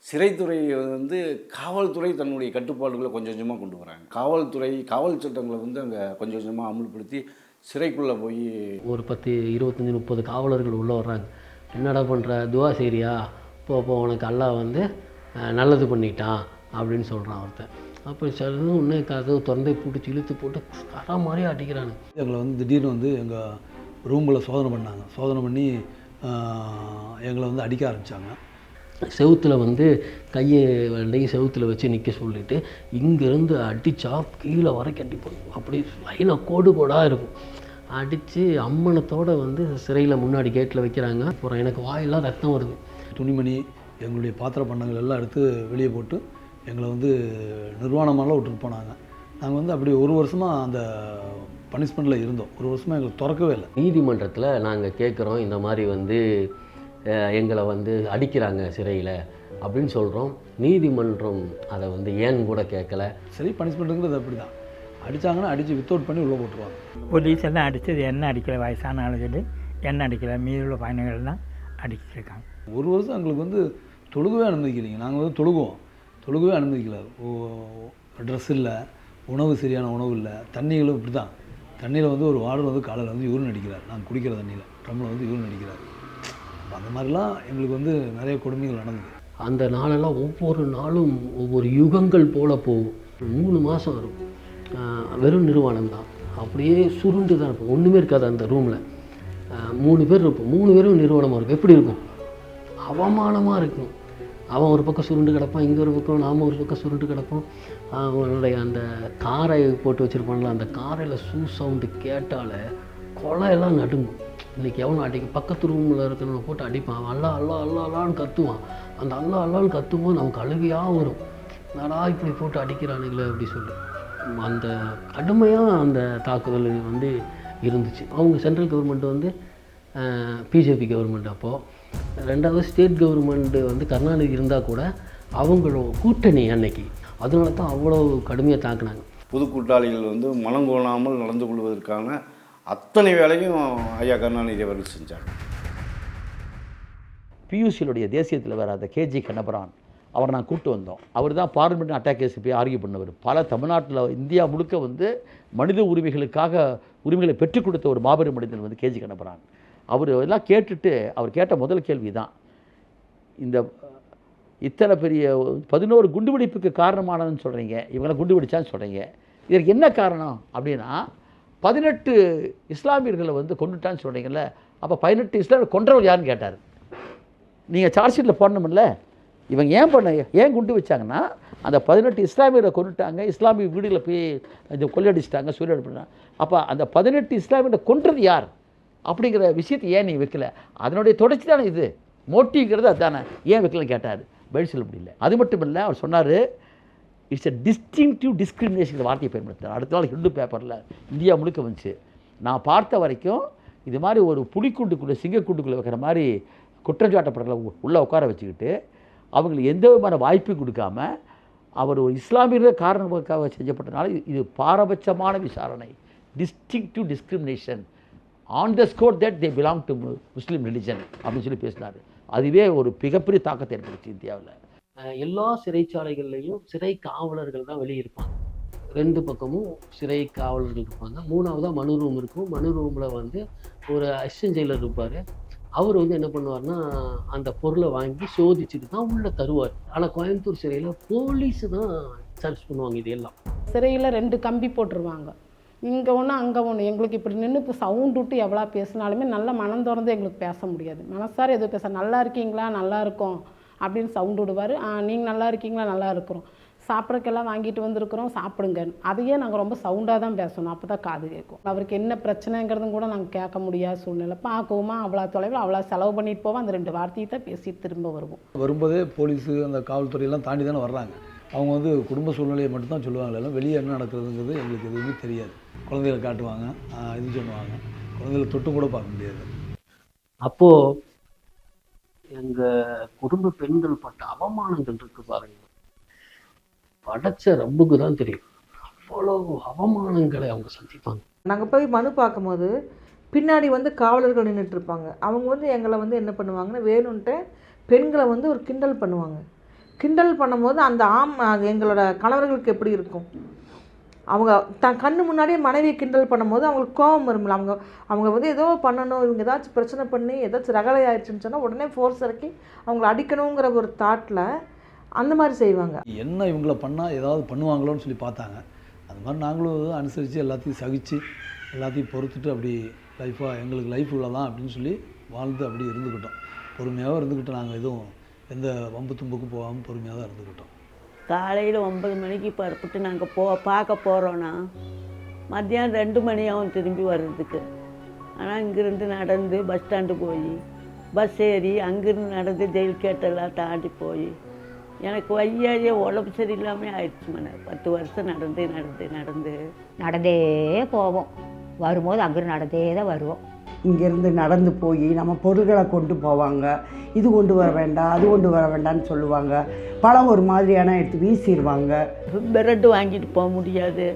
Speaker 10: சிறைத்துறை வந்து காவல்துறை தன்னுடைய கட்டுப்பாடுகளை கொஞ்சம் கொஞ்சமாக கொண்டு வராங்க. காவல் சட்டங்களை வந்து அங்கே கொஞ்சம் கொஞ்சமாக அமுல்படுத்தி சிறைக்குள்ளே போய்
Speaker 2: ஒரு 10, 25, 30 காவலர்கள் உள்ளே வர்றாங்க. என்னடா பண்ணுற, துவா செய்றியா, போ உனக்கு அல்லாஹ் வந்து நல்லது பண்ணிட்டான் அப்படின்னு சொல்கிறான் ஒருத்தன். அப்போ சிலது இன்னும் கதவு திறந்தே பிடிச்சி இழுத்து போட்டு கரா மாதிரி அடிக்கிறாங்க.
Speaker 7: எங்களை வந்து திடீர்னு வந்து எங்கள் ரூமில் சோதனை பண்ணாங்க. சோதனை பண்ணி எங்களை வந்து அடிக்க ஆரம்பித்தாங்க.
Speaker 2: செவுத்தில் வந்து கையை செவுத்தில் வச்சு நிற்க சொல்லிவிட்டு இங்கேருந்து அடித்தா கீழே வரைக்கும் அடிப்போம். அப்படி லைனாக கோடாக இருக்கும். அடித்து அம்மனத்தோடு வந்து சிறையில் முன்னாடி கேட்டில் வைக்கிறாங்க. அப்புறம் எனக்கு வாயெல்லாம் ரத்தம் வருது.
Speaker 7: துணிமணி, எங்களுடைய பாத்திர பண்டங்கள் எல்லாம் எடுத்து வெளியே போட்டு எங்களை வந்து நிர்வாணமாலாம் விட்டுட்டு போனாங்க. நாங்கள் வந்து அப்படி 1 வருஷமாக அந்த பனிஷ்மெண்ட்டில் இருந்தோம். 1 வருஷமாக எங்களுக்கு திறக்கவே இல்லை.
Speaker 2: நீதிமன்றத்தில் நாங்கள் கேட்குறோம், இந்த மாதிரி வந்து எங்களை வந்து அடிக்கிறாங்க சிறையில் அப்படின்னு சொல்கிறோம். நீதிமன்றம் அதை வந்து ஏன்னு கூட கேட்கல.
Speaker 7: சரி, பனிஷ்மெண்ட்டுங்கிறது அப்படி தான். அடித்தாங்கன்னா அடித்து வித்தவுட் பண்ணி உள்ளே போட்டுருவாங்க.
Speaker 9: போலீஸ் எல்லாம் அடித்தது என்ன அடிக்கலை, வயசான ஆளுகள் என்ன அடிக்கலை, மீதுள்ள பயணிகள் தான் அடிச்சிருக்காங்க.
Speaker 7: 1 வருஷம் எங்களுக்கு வந்து தொழுகவே அனுமதிக்கலைங்க. நாங்கள் வந்து தொழுகவே அனுமதிக்கல. ட்ரெஸ் இல்லை, உணவு சரியான உணவு இல்லை, தண்ணிகளும் இப்படி தான். தண்ணியில் வந்து ஒரு வார்டர் வந்து காலையில் வந்து யூரின் அடிக்கிறார். நாங்கள் குடிக்கிற தண்ணியில் ட்ரம்மில் வந்து யூரின் அடிக்கிறார். அந்த மாதிரிலாம் எங்களுக்கு வந்து நிறைய கொடுமைகள் நடந்தது.
Speaker 2: அந்த நாளெல்லாம் ஒவ்வொரு நாளும் ஒவ்வொரு யுகங்கள் போல் போகும். 3 மாதம் வரும். வெறும் நிர்வாணம் தான், அப்படியே சுருண்டு தான் இருப்போம். ஒன்றுமே இருக்காது அந்த ரூமில். 3 பேர் இருப்போம். 3 பேரும் நிர்வாணமாக இருக்கும். எப்படி இருக்கும்? அவமானமாக இருக்கும். அவன் ஒரு பக்கம் சுருண்டு கிடப்பான், இங்கே ஒரு பக்கம் நாம் ஒரு பக்கம் சுருண்டு கிடப்போம். அவனுடைய அந்த காரை போட்டு வச்சுருப்பான்ல, அந்த காரையில் ஷூ சவுண்டு கேட்டாலே கொலையெல்லாம் நடுங்கும். இன்றைக்கி எவனும் அடிக்க பக்கத்து ரூமில் இருக்கிறவனை போட்டு அடிப்பான். அவன் அல்லா அல்லா அல்லா அல்லான்னு கத்துவான். அந்த அல்லா அல்லான்னு கத்தும்போது நமக்கு அழுகையாக வரும். நாடா இப்படி போட்டு அடிக்கிறானுங்களே அப்படி சொல்லி. அந்த கடுமையாக அந்த தாக்குதல் வந்து இருந்துச்சு. அவங்க சென்ட்ரல் கவர்மெண்ட் வந்து பிஜேபி கவர்மெண்ட். அப்போது 2வது ஸ்டேட் கவர்மெண்ட்டு வந்து கருணாநிதி இருந்தால் கூட அவங்களோட கூட்டணி அன்னைக்கு, அதனால தான் அவ்வளோ கடுமையாக தாக்குனாங்க.
Speaker 10: புதுக்கூட்டாளிகள் வந்து மனங்கோணாமல் நடந்து கொள்வதற்கான அத்தனை வேலையும் ஐயா கருணாநிதி அவர்கள் செஞ்சாங்க.
Speaker 8: பியூசியிலுடைய தேசியத்தில் வேறு அந்த கேஜி கண்ணபுரான் அவரை நான் கூப்பிட்டு வந்தோம். அவர் தான் பார்லிமெண்ட் அட்டாக் கேஸ் போய் ஆர்கியூ பண்ணவர். பல தமிழ்நாட்டில் இந்தியா முழுக்க வந்து மனித உரிமைகளுக்காக உரிமைகளை பெற்றுக் கொடுத்த ஒரு மாபெரும் மனிதன் வந்து கேஜி கண்ணபுரான். அவர் எல்லாம் கேட்டுட்டு அவர் கேட்ட முதல் கேள்வி தான், இந்த இத்தனை பெரிய 11 குண்டுவெடிப்புக்கு காரணமானதுன்னு சொல்கிறீங்க, இவங்களை குண்டு வெடிச்சான்னு சொல்கிறீங்க, இதற்கு என்ன காரணம் அப்படின்னா 18 இஸ்லாமியர்களை வந்து கொண்டுட்டான்னு சொல்கிறீங்கல்ல, அப்போ 18 இஸ்லாமியர் கொன்றவர் யாருன்னு கேட்டார். நீங்கள் சார்ஜ் ஷீட்டில் போடணுமில்ல, இவங்க ஏன் குண்டு வச்சாங்கன்னா அந்த 18 இஸ்லாமியரை கொண்டுட்டாங்க, இஸ்லாமிய வீடுகளை போய் இந்த கொள்ளையடிச்சிட்டாங்க, சூறையாடல் பண்ணாங்க. அப்போ அந்த 18 இஸ்லாமியரை கொன்றது யார் அப்படிங்கிற விஷயத்தை ஏன் நீ வைக்கல? அதனுடைய தொடர்ச்சி தானே இது, மோட்டிவ்ங்கிறது அதுதானே, ஏன் வைக்கலன்னு கேட்டார். பதில் சொல்ல முடியல. அது மட்டும் இல்லை, அவர் சொன்னார் இட்ஸ் எ டிஸ்டிங்டிவ் டிஸ்கிரிமினேஷன் வார்த்தையை பயன்படுத்தினார். அடுத்த நாள் ஹிந்து பேப்பரில் இந்தியா முழுக்க வந்துச்சு. நான் பார்த்த வரைக்கும் இது மாதிரி ஒரு புலிக்கூண்டுக்குள்ளே சிங்கக்கூண்டுக்குள்ளே வைக்கிற மாதிரி குற்றஞ்சாட்டப்படுற உள்ளே உட்கார வச்சுக்கிட்டு அவங்களுக்கு எந்த விதமான வாய்ப்பும் கொடுக்காம அவர் ஒரு இஸ்லாமியர்கள் காரணமாக செஞ்சப்பட்டனால இது பாரபட்சமான விசாரணை, distinctive discrimination on the score that they belong to Muslim religion அப்படின்னு சொல்லி பேசினார். அதுவே ஒரு மிகப்பெரிய தாக்கத்தை ஏற்படுத்தி இந்தியாவில்.
Speaker 2: எல்லா சிறைச்சாலைகள்லையும் சிறை காவலர்கள் தான் வெளியே இருப்பாங்க. 2 பக்கமும் சிறை காவலர்கள் இருப்பாங்க. 3ஆவதாக மனு ரூம் இருக்கும். மனு ரூமில் வந்து ஒரு அசிஸ்டன்ட் ஜெயிலர் இருப்பார். அவர் வந்து என்ன பண்ணுவார்னா அந்த பொருளை வாங்கி சோதிச்சுட்டு தான் உள்ளே தருவார். ஆனால் கோயம்புத்தூர் சிறையில் போலீஸு தான் சர்ச் பண்ணுவாங்க இது எல்லாம்.
Speaker 3: சிறையில் 2 கம்பி போட்டுருவாங்க, இங்கே ஒன்று அங்கே ஒன்று. எங்களுக்கு இப்படி நின்று இப்போ சவுண்ட் விட்டு எவ்வளோ பேசினாலுமே நல்லா மனம் திறந்து எங்களுக்கு பேச முடியாது. மனசார எதுவும் பேச, நல்லா இருக்கீங்களா, நல்லா இருக்கோம் அப்படின்னு சவுண்ட் விடுவார். நீங்கள் நல்லா இருக்கீங்களா, நல்லா இருக்கிறோம், சாப்பிட்றக்கெல்லாம் வாங்கிட்டு வந்திருக்கிறோம், சாப்பிடுங்க. அதையே நாங்கள் ரொம்ப சவுண்டாக தான் பேசணும், அப்போ தான் காது கேட்கும். அவருக்கு என்ன பிரச்சனைங்கிறதும் கூட நாங்கள் கேட்க முடியாத சூழ்நிலை. பார்க்கவுமா அவ்வளோ தொலைவில் அவ்வளோ செலவு பண்ணிட்டு போவோம், அந்த 2 வார்த்தையை தான் பேசிட்டு திரும்ப வருவோம்.
Speaker 7: வரும்போதே போலீஸு அந்த காவல்துறையெல்லாம் தாண்டி தானே வர்றாங்க. அவங்க வந்து குடும்ப சூழ்நிலையை மட்டும்தான் சொல்லுவாங்க, எல்லாம் வெளியே என்ன நடக்கிறதுங்கிறது எங்களுக்கு எதுவுமே தெரியாது. குழந்தைகளை காட்டுவாங்க, இது சொல்லுவாங்க, குழந்தைகளை தொட்டு கூட பார்க்க முடியாது.
Speaker 2: அப்போது எங்கள் குடும்ப பெண்கள் பட்ட அவமானங்கள் இருக்கு பாருங்க, படைச்ச ரப்புக்கு தான் தெரியும். அவ்வளவு அவமானங்களை அவங்க சந்திப்பாங்க.
Speaker 13: நாங்கள் போய் மனு பார்க்கும்போது பின்னாடி வந்து காவலர்கள் நின்றுட்டு இருப்பாங்க. அவங்க வந்து எங்களை வந்து என்ன பண்ணுவாங்கன்னா வேணும்ன்ட்டு பெண்களை வந்து ஒரு கிண்டல் பண்ணுவாங்க. கிண்டல் பண்ணும்போது அந்த எங்களோட கணவர்களுக்கு எப்படி இருக்கும், அவங்க கண்ணு முன்னாடியே மனைவியை கிண்டல் பண்ணும்போது அவங்களுக்கு கோபம் வரும்ல. அவங்க வந்து ஏதோ பண்ணணும், இவங்க ஏதாச்சும் பிரச்சனை பண்ணி ஏதாச்சும் ரகலை ஆயிடுச்சுன்னு சொன்னால் உடனே ஃபோர்ஸ் இறக்கி அவங்கள அடிக்கணுங்கிற ஒரு தாட்டில் அந்த மாதிரி செய்வாங்க.
Speaker 7: என்ன இவங்கள பண்ணால் ஏதாவது பண்ணுவாங்களோன்னு சொல்லி பார்த்தாங்க. அது மாதிரி நாங்களும் அனுசரித்து எல்லாத்தையும் சகித்து எல்லாத்தையும் பொறுத்துட்டு அப்படி லைஃபாக எங்களுக்கு லைஃப் இவ்வளோதான் அப்படின்னு சொல்லி வாழ்ந்து அப்படி இருந்துக்கிட்டோம். பொறுமையாக இருந்துக்கிட்டோம். நாங்கள் எதுவும் எந்த வம்பு தும்புக்கும் போகாமல் பொறுமையாக தான் இருந்துக்கிட்டோம்.
Speaker 14: காலையில் 9 மணிக்கு புறப்பட்டு நாங்கள் பார்க்க போகிறோன்னா மத்தியானம் 2 மணி ஆகும் திரும்பி வர்றதுக்கு. ஆனால் இங்கேருந்து நடந்து பஸ் ஸ்டாண்டு போய் பஸ் ஏறி அங்கேருந்து நடந்து ஜெயில் கேட்டெல்லாம் தாண்டி போய் எனக்கு வையாயே உடம்பு சரியில்லாமல் ஆயிடுச்சு. 10 வருஷம் நடந்தே
Speaker 15: போவோம். வரும்போது அங்கேருந்து நடந்தே தான் வருவோம்.
Speaker 5: இங்கேருந்து நடந்து போய் நம்ம பொருள்களை கொண்டு போவாங்க. இது கொண்டு வர வேண்டாம், அது கொண்டு வர வேண்டாம்னு சொல்லுவாங்க. பழம் ஒரு மாதிரியான எடுத்து வீசிடுவாங்க.
Speaker 14: பிரெட்டு வாங்கிட்டு போக முடியாது,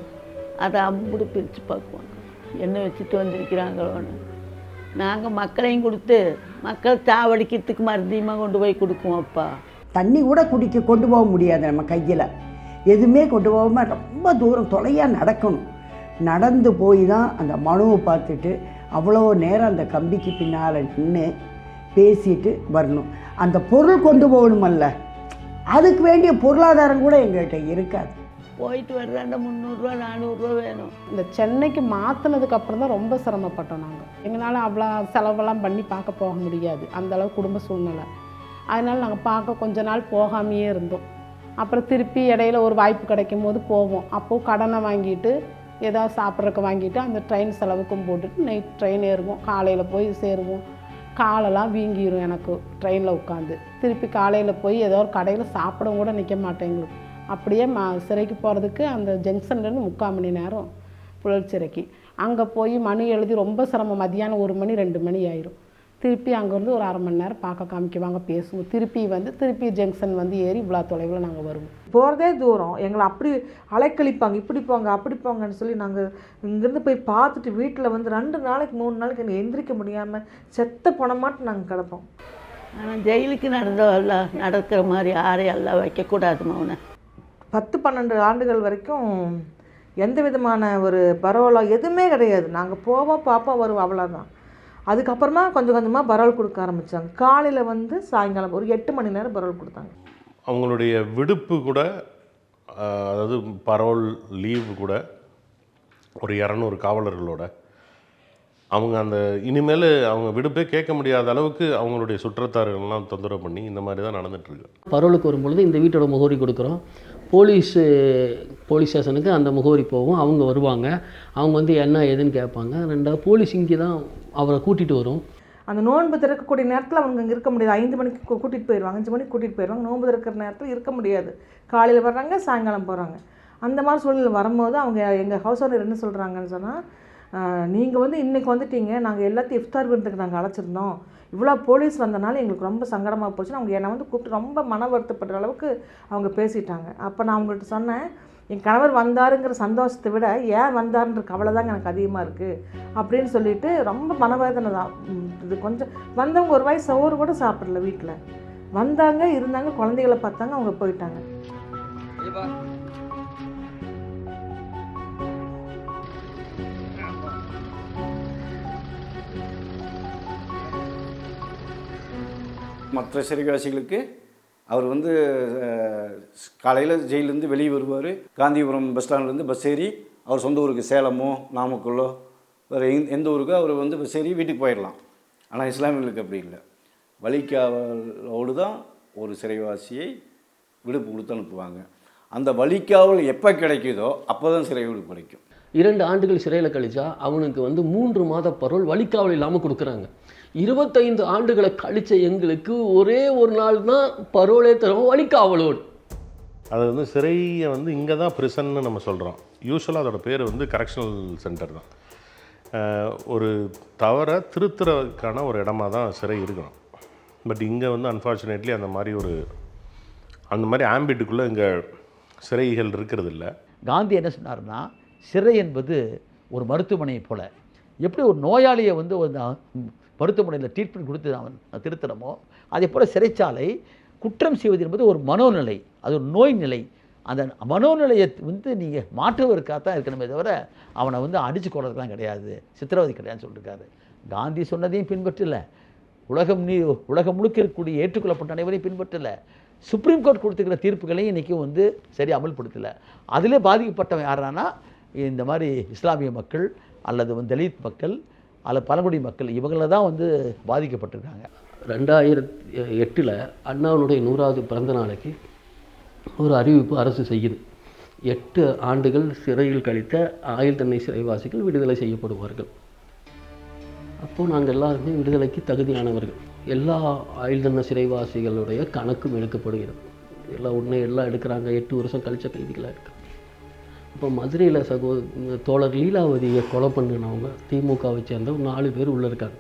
Speaker 14: அதை அம்புடு பிரித்து பார்க்குவாங்க, என்ன வச்சுட்டு வந்திருக்கிறாங்களோன்னு. நாங்கள் மக்களையும் கொடுத்து மக்கள் சாவடிக்கிறதுக்கு மருந்தியமாக கொண்டு போய் கொடுக்குவோம். அப்பா
Speaker 5: தண்ணி கூட கொண்டு போக முடியாது, நம்ம கையில் எதுவுமே கொண்டு போகாமல் ரொம்ப தூரம் தொலையாக நடக்கணும். நடந்து போய் தான் அந்த மனுவை பார்த்துட்டு அவ்வளோ நேரம் அந்த கம்பிக்கு பின்னால் நின்று பேசிட்டு வரணும். அந்த பொருள் கொண்டு போகணுமல்ல, அதுக்கு வேண்டிய பொருளாதாரம் கூட எங்கள்கிட்ட இருக்காது.
Speaker 14: போயிட்டு வர்றாண்ட 300 ரூபா 400 ரூபா வேணும்.
Speaker 3: இந்த சென்னைக்கு மாற்றினதுக்கு அப்புறம் தான் ரொம்ப சிரமப்பட்டோம். நாங்கள் எங்களால் அவ்வளோ செலவெல்லாம் பண்ணி பார்க்க போக முடியாது, அந்தளவு குடும்ப சூழ்நிலை. அதனால் நாங்கள் பார்க்க கொஞ்ச நாள் போகாமையே இருந்தோம். அப்புறம் திருப்பி இடையில ஒரு வாய்ப்பு கிடைக்கும் போது போவோம். அப்போது கடனை வாங்கிட்டு ஏதாவது சாப்பிட்றதுக்கு வாங்கிட்டு அந்த ட்ரெயின் செலவுக்கும் போட்டுட்டு நைட் ட்ரெயின் ஏறுவோம். காலையில் போய் சேருவோம். காலெல்லாம் வீங்கிடும் எனக்கு ட்ரெயினில் உட்காந்து. திருப்பி காலையில் போய் ஏதோ ஒரு கடையில் சாப்பிடவும் கூட நிற்க மாட்டேன். எங்களுக்கு அப்படியே சிறைக்கு போகிறதுக்கு அந்த ஜங்ஷன்லேருந்து 3/4 மணி நேரம் புழல் சிறைக்கு. அங்கே போய் மனு எழுதி ரொம்ப சிரமம். மதியானம் 1 மணி 2 மணி ஆயிரும். திருப்பி அங்கேருந்து ஒரு 1/2 மணி நேரம் பார்க்க காமிக்குவாங்க, பேசுவோம். திருப்பி ஜங்ஷன் வந்து ஏறி இவ்வளோ தொலைவில் நாங்கள் வருவோம்.
Speaker 13: போகிறதே தூரம், எங்களை அப்படி அலைக்கழிப்பாங்க, இப்படி போங்க அப்படி போங்கன்னு சொல்லி நாங்கள் இங்கேருந்து போய் பார்த்துட்டு வீட்டில் வந்து 2 நாளைக்கு 3 நாளைக்கு எனக்கு எந்திரிக்க முடியாமல் செத்த போன மாட்டு நாங்கள் கிடப்போம்.
Speaker 14: ஆனால் ஜெயிலுக்கு நடக்கிற மாதிரி யாரையும் எல்லாம் வைக்கக்கூடாது. மௌன
Speaker 13: 10-12 ஆண்டுகள் வரைக்கும் எந்த விதமான ஒரு பரவலோ எதுவுமே கிடையாது. நாங்கள் போவோம், பார்ப்போம், வருவோம், அவ்வளோதான். அதுக்கப்புறமா கொஞ்சம் கொஞ்சமாக பரவல் கொடுக்க ஆரம்பித்தாங்க. காலையில் வந்து சாயங்காலம் ஒரு 8 மணி நேரம் பரவல் கொடுத்தாங்க.
Speaker 16: அவங்களுடைய விடுப்பு கூட, அதாவது பரவல் லீவு கூட ஒரு 200 காவலர்களோட அவங்க அந்த இனிமேல் அவங்க விடுப்பே கேட்க முடியாத அளவுக்கு அவங்களுடைய சுற்றத்தார்கள்லாம் தொந்தரவு பண்ணி இந்த மாதிரி தான் நடந்துகிட்ருக்கு.
Speaker 2: பரவலுக்கு வரும்பொழுது இந்த வீட்டோட முகவரி கொடுக்குறோம், போலீஸ் ஸ்டேஷனுக்கு அந்த முகவரி போகும். அவங்க வருவாங்க. அவங்க வந்து என்ன ஏதுன்னு கேட்பாங்க. ரெண்டாவது போலீஸ் இங்கே தான் அவரை கூட்டிகிட்டு வரும்.
Speaker 13: அந்த நோன்பு திறக்கக்கூடிய நேரத்தில் அவங்க அங்கே இருக்க முடியாது. 5 மணிக்கு கூட்டிகிட்டு போயிடுவாங்க, 5 மணிக்கு கூட்டிகிட்டு போயிடுவாங்க. நோன்பு திறக்கிற நேரத்தில் இருக்க முடியாது. காலையில் வர்றாங்க, சாயங்காலம் போகிறாங்க. அந்த மாதிரி சூழ்நிலை வரும்போது அவங்க எங்கள் ஹவுஸ் ஓனர் என்ன சொல்கிறாங்கன்னு சொன்னால், நீங்கள் வந்து இன்றைக்கி வந்துட்டீங்க, நாங்கள் எல்லாத்தையும் இஃப்தார் விருந்துக்கு நாங்கள் அழைச்சிருந்தோம், இவ்வளோ போலீஸ் வந்தனால எங்களுக்கு ரொம்ப சங்கடமாக போச்சுன்னு அவங்க என்னை வந்து கூப்பிட்டு ரொம்ப மன வருத்தப்படுற அளவுக்கு அவங்க பேசிட்டாங்க. அப்போ நான் அவங்கள்ட்ட சொன்னேன், என் கணவர் வந்தாருங்கிற சந்தோஷத்தை விட ஏன் வந்தாருன்ற கவலை தாங்க எனக்கு அதிகமாக இருக்குது அப்படின்னு சொல்லிட்டு ரொம்ப மனவேதனை தான். இது கொஞ்சம் வந்தவங்க ஒரு வாய் சோறு கூட சாப்பிடல. வீட்டில் வந்தாங்க, இருந்தாங்க, குழந்தைகளை பார்த்தாங்க, அவங்க போயிட்டாங்க.
Speaker 10: மற்ற சிறைவாசிகளுக்கு அவர் வந்து காலையில் ஜெயிலேருந்து வெளியே வருவார். காந்திபுரம் பஸ் ஸ்டாண்ட்லேருந்து பஸ் ஏறி அவர் சொந்த ஊருக்கு சேலமோ நாமக்கல்லோ வேறு எந்த ஊருக்கோ அவர் வந்து பஸ் ஏறி வீட்டுக்கு போயிடலாம். ஆனால் இஸ்லாமியர்களுக்கு அப்படி இல்லை. வழிகாவலோடு தான் ஒரு சிறைவாசியை விடுப்பு கொடுத்து அனுப்புவாங்க. அந்த வழிகாவல் எப்போ கிடைக்குதோ அப்போ தான் சிறை விடுப்பு கிடைக்கும்.
Speaker 2: 2 ஆண்டுகள் சிறையில் கழிச்சா அவனுக்கு வந்து 3 மாத பரோல் வழிகாவல் இல்லாமல் கொடுக்குறாங்க. 25 ஆண்டுகளை கழித்த எங்களுக்கு ஒரே ஒரு நாள் தான் பரோலே தரும் வழிகாவலோடு.
Speaker 16: அது வந்து சிறையை வந்து இங்கே தான் ப்ரிசன்னு நம்ம சொல்கிறோம். யூஸ்வலாக அதோட பேர் வந்து கரெக்ஷனல் சென்டர் தான். ஒரு தவறை திருத்துறதுக்கான ஒரு இடமா தான் சிறை இருக்கணும். பட் இங்கே வந்து அன்ஃபார்ச்சுனேட்லி அந்த மாதிரி ஆம்பிட்டுக்குள்ளே இங்கே சிறைகள் இருக்கிறது இல்லை.
Speaker 8: காந்தி என்ன சொன்னார்னா, சிறை என்பது ஒரு மருத்துவமனையை போல். எப்படி ஒரு நோயாளியை வந்து மருத்துவமனையில் ட்ரீட்மெண்ட் கொடுத்து அவன் திருத்தணுமோ, அதே போல் சிறைச்சாலை குற்றம் செய்வது என்பது ஒரு மனோநிலை, அது ஒரு நோய் நிலை. அந்த மனோநிலையை வந்து நீங்கள் மாற்றுவதற்காக தான் இருக்கணுமே தவிர அவனை வந்து அடித்து கொள்றதுலாம் கிடையாது, சித்திரவதை கிடையாதுன்னு சொல்லியிருக்காரு. காந்தி சொன்னதையும் பின்பற்றலை, உலகம் முழுக்க இருக்கக்கூடிய ஏற்றுக்கொள்ளப்பட்ட அனைவரையும் பின்பற்றலை, சுப்ரீம் கோர்ட் கொடுத்துக்கிற தீர்ப்புகளையும் இன்றைக்கும் வந்து சரி அமல்படுத்தலை. அதிலே பாதிக்கப்பட்டவன் யாரானா இந்த மாதிரி இஸ்லாமிய மக்கள் அல்லது வந்து தலித் மக்கள் அல்லது பழங்குடி மக்கள், இவங்கள தான் வந்து பாதிக்கப்பட்டிருக்காங்க.
Speaker 2: 2008 அண்ணாவுடைய 100வது பிறந்த நாளைக்கு ஒரு அறிவிப்பு அரசு செய்யுது. 8 ஆண்டுகள் சிறையில் கழித்த ஆயுள் தண்டனை சிறைவாசிகள் விடுதலை செய்யப்படுவார்கள். அப்போது நாங்கள் எல்லாருமே விடுதலைக்கு தகுதியானவர்கள். எல்லா ஆயுள் தண்டனை சிறைவாசிகளுடைய கணக்கும் எடுக்கப்படுகிறது. எல்லாம் எடுக்கிறாங்க. 8 வருஷம் கழித்த கைதிகளாக இருக்காங்க. இப்போ மதுரையில் தோழர் லீலாவதியை கொலை பண்ணினவங்க திமுகவை சேர்ந்த ஒரு 4 பேர் உள்ளே இருக்காங்க.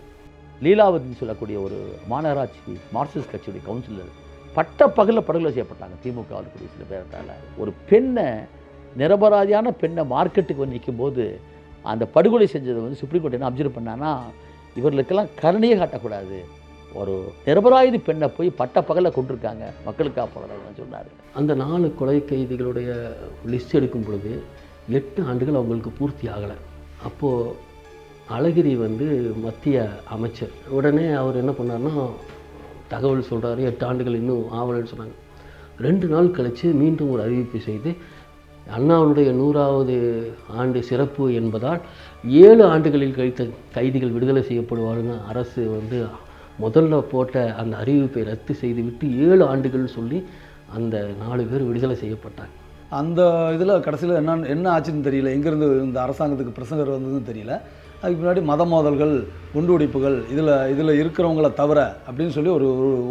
Speaker 8: லீலாவதின்னு சொல்லக்கூடிய ஒரு மாநகராட்சி மார்க்சிஸ்ட் கட்சியுடைய கவுன்சிலர் பட்ட பகலில் படுகொலை செய்யப்பட்டாங்க திமுக இருக்கக்கூடிய சில பேர்த்தால். ஒரு பெண்ணை, நிரபராதியான பெண்ணை மார்க்கெட்டுக்கு வந்து நிற்கும்போது அந்த படுகொலை செஞ்சதை வந்து சுப்ரீம் கோர்ட் என்ன அப்சர்வ் பண்ணான்னா, இவர்களுக்கெல்லாம் கருணையே காட்டக்கூடாது, ஒரு நிரபராதி பெண்ணை போய் பட்ட பகலில் கொண்டிருக்காங்க, மக்களுக்காக போராடுறாங்கன்னு சொன்னார்.
Speaker 2: அந்த 4 கொலை கைதிகளுடைய லிஸ்ட் எடுக்கும் பொழுது 8 ஆண்டுகள் அவங்களுக்கு பூர்த்தி ஆகலை. அப்போது அழகிரி வந்து மத்திய அமைச்சர். உடனே அவர் என்ன பண்ணார்னா தகவல் சொல்கிறாரு, 8 ஆண்டுகள் இன்னும் ஆவலன்னு சொன்னாங்க. 2 நாள் கழித்து மீண்டும் ஒரு அறிவிப்பு செய்து அண்ணாவுடைய 100வது ஆண்டு சிறப்பு என்பதால் 7 ஆண்டுகளில் கழித்த கைதிகள் விடுதலை செய்யப்படுவாருன்னு அரசு வந்து முதல்ல போட்ட அந்த அறிவிப்பை ரத்து செய்துவிட்டு 7 ஆண்டுகள் சொல்லி அந்த 4 பேர் விடுதலை செய்யப்பட்டாங்க.
Speaker 7: அந்த இதில் கடைசியில் என்ன ஆச்சுன்னு தெரியல, எங்கேருந்து இந்த அரசாங்கத்துக்கு பிரசங்கர் வந்ததுன்னு தெரியல. அதுக்கு முன்னாடி மத மோதல்கள், குண்டுவெடிப்புகள் இதில் இருக்கிறவங்கள தவிர அப்படின்னு சொல்லி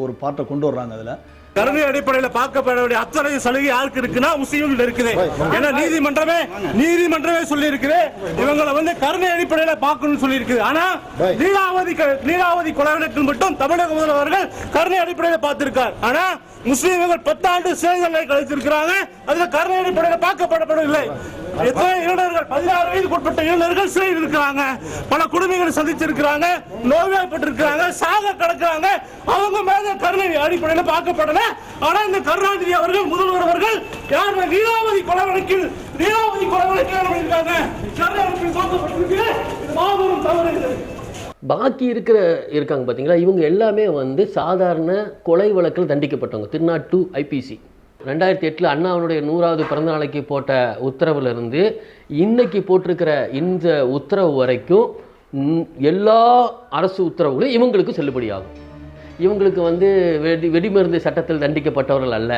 Speaker 7: ஒரு பாட்டை கொண்டு வர்றாங்க. அதில்
Speaker 17: கருணை அடிப்படையில் பார்க்கப்பட வேண்டிய அத்தனை சலுகை யாருக்கு இருக்குன்னா முஸ்லீம்கள் இருக்குது. ஏன்னா நீதிமன்றமே சொல்லி இருக்குது இவங்களை வந்து கருணை அடிப்படையில் பார்க்கணும்னு சொல்லி இருக்குது. ஆனா லீலாவதி கொலை வழக்கில் மட்டும் தமிழக முதல்வர்கள் கருணை அடிப்படையில் பார்த்திருக்கார். ஆனா முஸ்லீம்கள் 10 ஆண்டு சிறை தண்டனை கழித்திருக்கிறாங்க. அதுல கருணை அடிப்படையில் பார்க்கப்படவில்லை. எத்தனை இளைஞர்கள் 16 வயதுக்கு உட்பட்ட இளைஞர்கள் சிறையில் இருக்கிறாங்க, பல குடும்பங்களை சந்திச்சிருக்கிறாங்க, நோய்வாய்ப்பட்டிருக்கிறாங்க, சாக கிடக்கிறாங்க. அவங்க மேல கருணை அடிப்படையில் பார்க்கப்படல. ஆனா இந்த கருணாநிதி அவர்கள், முதல்வர் அவர்கள் யார் லீலாவதி கொலை வழக்கில் இருக்காங்க, மாபெரும் தவறு.
Speaker 2: பாக்கி இருக்காங்க பார்த்தீங்களா, இவங்க எல்லாமே வந்து சாதாரண கொலை வழக்கில் தண்டிக்கப்பட்டவங்க. 302 IPC 2008 அண்ணாவுடைய 100வது பிறந்த நாளைக்கு போட்ட உத்தரவுலேருந்து இன்னைக்கு போட்டிருக்கிற இந்த உத்தரவு வரைக்கும் எல்லா அரசு உத்தரவுகளும் இவங்களுக்கு செல்லுபடியாகும். இவங்களுக்கு வந்து வெடிமருந்து சட்டத்தில் தண்டிக்கப்பட்டவர்கள் அல்ல,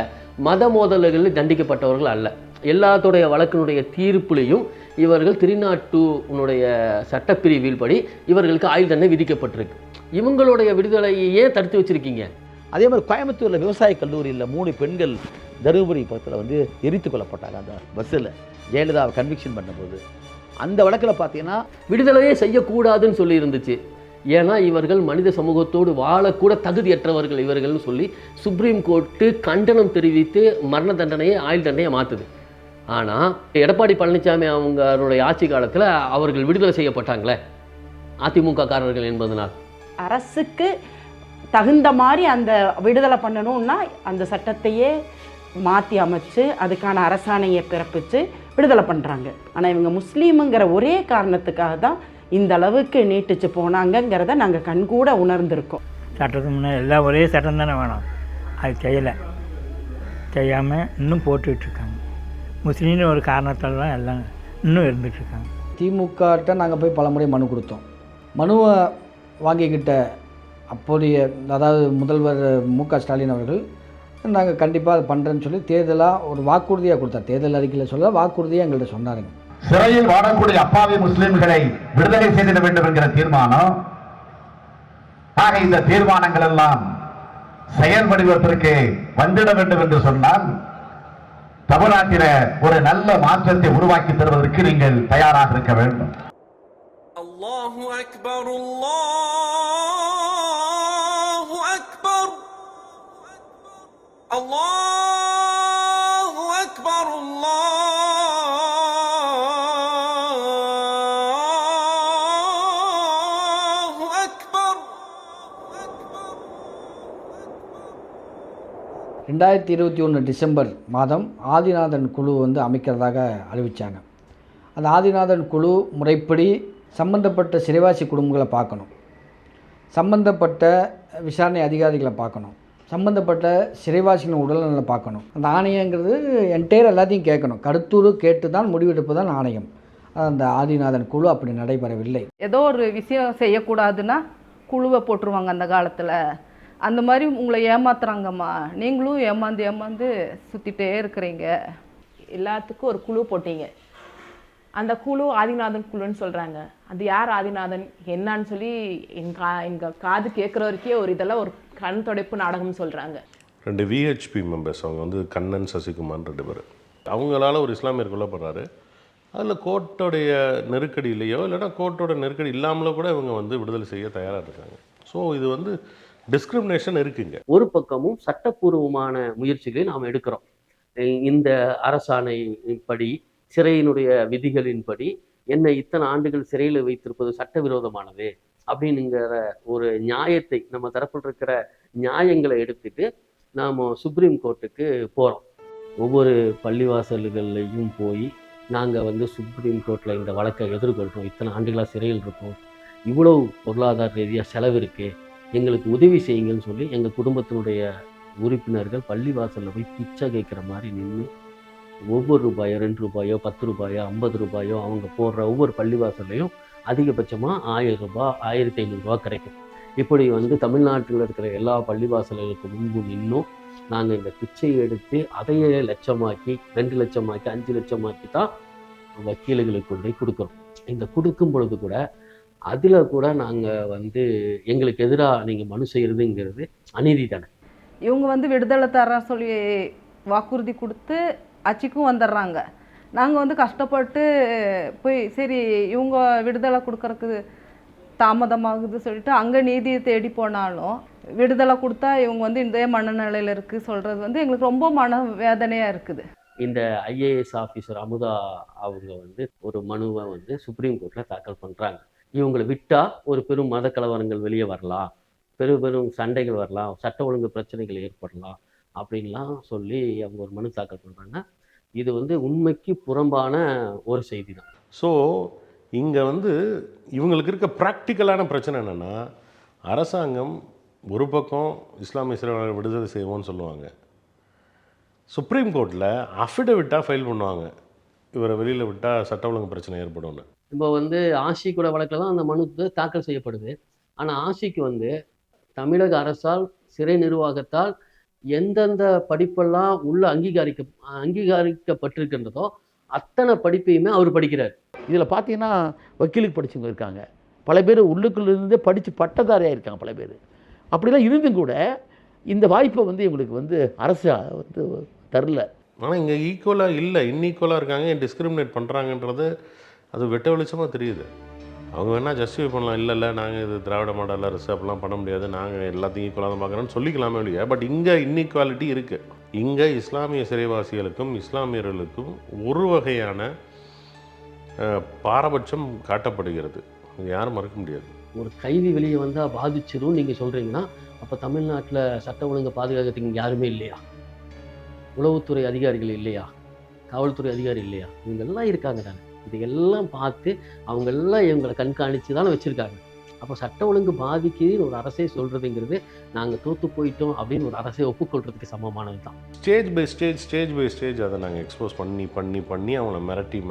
Speaker 2: மத மோதல்களில் தண்டிக்கப்பட்டவர்கள் அல்ல. எல்லாத்துடைய வழக்கினுடைய தீர்ப்புலையும் இவர்கள் 302 சட்டப்பிரிவில் படி இவர்களுக்கு ஆயுள் தண்டனை விதிக்கப்பட்டிருக்கு. இவங்களுடைய விடுதலையை ஏன் தடுத்து வச்சிருக்கீங்க?
Speaker 8: அதே மாதிரி கோயம்புத்தூரில் விவசாய கல்லூரியில் 3 பெண்கள் தருமபுரி பக்கத்தில் வந்து எரித்து கொல்லப்பட்டாங்க. அந்த பஸ்ஸில் ஜெயலலிதாவை கன்விக்ஷன் பண்ணும்போது அந்த வழக்கில் பார்த்தீங்கன்னா
Speaker 2: விடுதலையே செய்யக்கூடாதுன்னு சொல்லி இருந்துச்சு. ஏன்னா இவர்கள் மனித சமூகத்தோடு வாழக்கூட தகுதியற்றவர்கள் இவர்கள்னு சொல்லி சுப்ரீம் கோர்ட்டு கண்டனம் தெரிவித்து மரண தண்டனையை ஆயுள் தண்டனையை மாற்றுது. ஆனால் எடப்பாடி பழனிசாமி அவங்களுடைய ஆட்சி காலத்தில் அவர்கள் விடுதலை செய்யப்பட்டாங்களே அதிமுக காரர்கள் என்பதனால்.
Speaker 4: அரசுக்கு தகுந்த மாதிரி அந்த விடுதலை பண்ணணும்னா அந்த சட்டத்தையே மாற்றி அமைச்சு அதுக்கான அரசாணையை பிறப்பித்து விடுதலை பண்ணுறாங்க. ஆனால் இவங்க முஸ்லீமுங்கிற ஒரே காரணத்துக்காக தான் இந்த அளவுக்கு நீட்டிச்சு போனாங்கங்கிறத நாங்கள் கண்கூட உணர்ந்திருக்கோம்.
Speaker 9: சட்டத்துக்கு முன்னே எல்லாம் ஒரே சட்டம் தானே வேணும், அது செய்யாமல் இன்னும் போட்டுட்ருக்காங்க. முஸ்லீம்னு ஒரு காரணத்தால் தான் எல்லாம் இன்னும் இருந்துகிட்ருக்காங்க.
Speaker 12: திமுகட்ட நாங்கள் போய் பல முறை மனு கொடுத்தோம். மனுவை வாங்கிக்கிட்ட அப்போதைய அதாவது முதல்வர் மு.க. ஸ்டாலின் அவர்கள் நாங்கள் கண்டிப்பாக அதை பண்ணுறேன்னு சொல்லி தேர்தலாக ஒரு வாக்குறுதியாக கொடுத்தார். தேர்தல் அறிக்கையில் சொல்ல வாக்குறுதியாக எங்கள்கிட்ட சொன்னாருங்க.
Speaker 18: சிறையில் வாழக்கூடிய அப்பாவி முஸ்லிம்களை விடுதலை செய்திட வேண்டும் என்கிற தீர்மானம். ஆக இந்த தீர்மானங்கள் எல்லாம் செயல் வடிவத்திற்கு வந்துட வேண்டும் என்று சொன்னால் தமிழ்நாட்டில ஒரு நல்ல மாற்றத்தை உருவாக்கி தருவதற்கு நீங்கள் தயாராக இருக்க வேண்டும்.
Speaker 19: அல்லாஹு அக்பர், அல்லாஹு அக்பர், அல்லாஹு அக்பர், அல்லாஹு அக்பர்.
Speaker 12: 2021 டிசம்பர் மாதம் ஆதிநாதன் குழு வந்து அமைக்கிறதாக அறிவித்தாங்க. அந்த ஆதிநாதன் குழு முறைப்படி சம்பந்தப்பட்ட சிறைவாசி குடும்பங்களை பார்க்கணும், சம்பந்தப்பட்ட விசாரணை அதிகாரிகளை பார்க்கணும், சம்பந்தப்பட்ட சிறைவாசிகளின் உடல்நலை பார்க்கணும். அந்த ஆணையங்கிறது என்டையர் எல்லாத்தையும் கேட்கணும். கருத்துரு கேட்டு தான் முடிவெடுப்பு தான் ஆணையம். அந்த ஆதிநாதன் குழு அப்படி நடைபெறவில்லை.
Speaker 20: ஏதோ ஒரு விஷயம் செய்யக்கூடாதுன்னா குழுவை போட்டுருவாங்க அந்த காலத்தில். அந்த மாதிரி உங்களை ஏமாத்துறாங்கம்மா, நீங்களும் ஏமாந்து சுற்றிட்டே இருக்கிறீங்க.
Speaker 21: எல்லாத்துக்கும் ஒரு குழு போட்டீங்க. அந்த குழு ஆதிநாதன் குழுன்னு சொல்கிறாங்க. அது யார் ஆதிநாதன் என்னான்னு சொல்லி எங்கள் காது கேட்குற வரைக்கும் ஒரு இதெல்லாம் ஒரு கண் துடைப்பு நாடகம்னு சொல்கிறாங்க.
Speaker 16: 2 விஹெச்பி மெம்பர்ஸ், அவங்க வந்து கண்ணன் சசிகுமார் 2 பேர். அவங்களால ஒரு இஸ்லாமியர் கொல்லப்படுறாரு. அதில் கோர்ட்டோடைய நெருக்கடியிலையோ இல்லைன்னா கோர்ட்டோட நெருக்கடி இல்லாமலோ கூட இவங்க வந்து விடுதலை செய்ய தயாராக இருக்காங்க. ஸோ இது வந்து டிஸ்கிரிமினேஷன் இருக்குங்க.
Speaker 2: ஒரு பக்கமும் சட்டப்பூர்வமான முயற்சிகளை நாம் எடுக்கிறோம். இந்த அரசாணை படி சிறையினுடைய விதிகளின்படி என்னை இத்தனை ஆண்டுகள் சிறையில் வைத்திருப்பது சட்டவிரோதமானது அப்படின்னுங்கிற ஒரு நியாயத்தை நம்ம தரப்பில் இருக்கிற நியாயங்களை எடுத்துட்டு நாம் சுப்ரீம் கோர்ட்டுக்கு போகிறோம். ஒவ்வொரு பள்ளிவாசல்கள்லையும் போய் நாங்கள் வந்து சுப்ரீம் கோர்ட்டில் இந்த வழக்கை எதிர்கொள்கிறோம், இத்தனை ஆண்டுகளாக சிறையில் இருக்கோம், இவ்வளோ பொருளாதார ரீதியாக செலவு இருக்குது, எங்களுக்கு உதவி செய்யுங்கன்னு சொல்லி எங்கள் குடும்பத்தினுடைய உறுப்பினர்கள் பள்ளிவாசலில் போய் பிச்சை கேட்குற மாதிரி நின்று ஒவ்வொரு ரூபாயோ 2 ரூபாயோ 10 ரூபாயோ 50 ரூபாயோ அவங்க போடுற ஒவ்வொரு பள்ளிவாசல்லையும் அதிகபட்சமாக 1000 ரூபாய் 1500 ரூபா கிடைக்கும். இப்படி வந்து தமிழ்நாட்டில் இருக்கிற எல்லா பள்ளிவாசல்களுக்கு முன்பு நின்றும் நாங்கள் இந்த பிச்சையை எடுத்து அதையே லட்சமாக்கி 2 லட்சமாக்கி 5 லட்சமாக்கி தான் வக்கீல்களுக்கு கொண்டு போய் கொடுக்குறோம். இந்த கொடுக்கும் பொழுது கூட அதில் கூட நாங்கள் வந்து எங்களுக்கு எதிராக நீங்கள் மனு செய்கிறதுங்கிறது அநீதி தானே.
Speaker 20: இவங்க வந்து விடுதலை தரேன் சொல்லி வாக்குறுதி கொடுத்து அச்சிக்கும் வந்துடுறாங்க. நாங்கள் வந்து கஷ்டப்பட்டு போய் சரி இவங்க விடுதலை கொடுக்கறதுக்கு தாமதமாகுது சொல்லிட்டு அங்கே நீதியை தேடி போனாலும் விடுதலை கொடுத்தா இவங்க வந்து இந்த மனநிலையில் இருக்குது சொல்கிறது வந்து எங்களுக்கு ரொம்ப மன வேதனையாக இருக்குது.
Speaker 2: இந்த ஐஏஎஸ் ஆஃபீஸர் அமுதா அவங்க வந்து ஒரு மனுவை வந்து சுப்ரீம் கோர்ட்டில் தாக்கல் பண்ணுறாங்க. இவங்களை விட்டால் ஒரு பெரும் மத கலவரங்கள் வெளியே வரலாம், பெரும் சண்டைகள் வரலாம், சட்ட ஒழுங்கு பிரச்சனைகள் ஏற்படலாம் அப்படின்லாம் சொல்லி அவங்க ஒரு மனு தாக்கல் பண்ணுறாங்க. இது வந்து உண்மைக்கு புறம்பான ஒரு செய்தி தான்.
Speaker 16: ஸோ இங்கே வந்து இவங்களுக்கு இருக்க ப்ராக்டிக்கலான பிரச்சனை என்னென்னா, அரசாங்கம் ஒரு பக்கம் இஸ்லாமிய சிறுவர்களை விடுதலை செய்வோம்னு சொல்லுவாங்க, சுப்ரீம் கோர்ட்டில் அஃபிடவிட்டாக ஃபைல் பண்ணுவாங்க, இவரை வெளியில் விட்டால் சட்ட ஒழுங்கு பிரச்சனை ஏற்படும்னு.
Speaker 2: இப்போ வந்து ஆஷிக்கோட வழக்கில் தான் அந்த மனு தாக்கல் செய்யப்படுது. ஆனால் ஆஷிக்கு வந்து தமிழக அரசால் சிறை நிர்வாகத்தால் எந்தெந்த படிப்பெல்லாம் உள்ள அங்கீகரிக்கப்பட்டிருக்கின்றதோ அத்தனை படிப்பையுமே அவர் படிக்கிறார்.
Speaker 8: இதில் பார்த்தீங்கன்னா வக்கீலுக்கு படித்தவங்க இருக்காங்க, பல பேர் உள்ளுக்குள்ளேருந்தே படித்து பட்டதாரியாக இருக்காங்க பல பேர். அப்படிலாம் இருந்தும் கூட இந்த வாய்ப்பை வந்து இவங்களுக்கு வந்து அரசு வந்து தரல.
Speaker 16: ஆனால் இங்கே ஈக்குவலாக இல்லை, இன்ஈக்குவலாக இருக்காங்க, டிஸ்கிரிமினேட் பண்ணுறாங்கன்றது அது வெட்ட வெளிச்சமாக தெரியுது. அவங்க வேணால் ஜஸ்டிஃபை பண்ணலாம், இல்லை நாங்கள் இது திராவிட மாடல் அரசு அப்படிலாம் பண்ண முடியாது, நாங்கள் எல்லாத்தையும் ஈக்குவலாக தான் பார்க்குறோன்னு சொல்லிக்கலாமே இல்லையா. பட் இங்கே இன்இக்வாலிட்டி இருக்குது. இங்கே இஸ்லாமிய சிறைவாசிகளுக்கும் இஸ்லாமியர்களுக்கும் ஒரு வகையான பாரபட்சம் காட்டப்படுகிறது, அது யாரும் மறுக்க முடியாது.
Speaker 2: ஒரு கைதி வெளியே வந்தால் பாதிச்சிடும் நீங்கள் சொல்கிறீங்கன்னா, அப்போ தமிழ்நாட்டில் சட்ட ஒழுங்கை பாதுகாக்கிறதுக்கு இங்கே யாருமே இல்லையா? உளவுத்துறை அதிகாரிகள் இல்லையா? காவல்துறை அதிகாரி இல்லையா? இவங்கெல்லாம் இருக்காங்க தானே. இதையெல்லாம் பார்த்து அவங்கெல்லாம் இவங்களை கண்காணித்து தானே வச்சுருக்காங்க. அப்போ சட்ட ஒழுங்கு பாதிக்குதுன்னு ஒரு அரசே சொல்கிறதுங்கிறது நாங்கள் தோற்று போயிட்டோம் அப்படின்னு ஒரு அரசை ஒப்புக்கொள்கிறதுக்கு சமமானது தான்.
Speaker 16: ஸ்டேஜ் பை ஸ்டேஜ் அதை நாங்கள் எக்ஸ்போஸ் பண்ணி அவங்கள மிரட்டி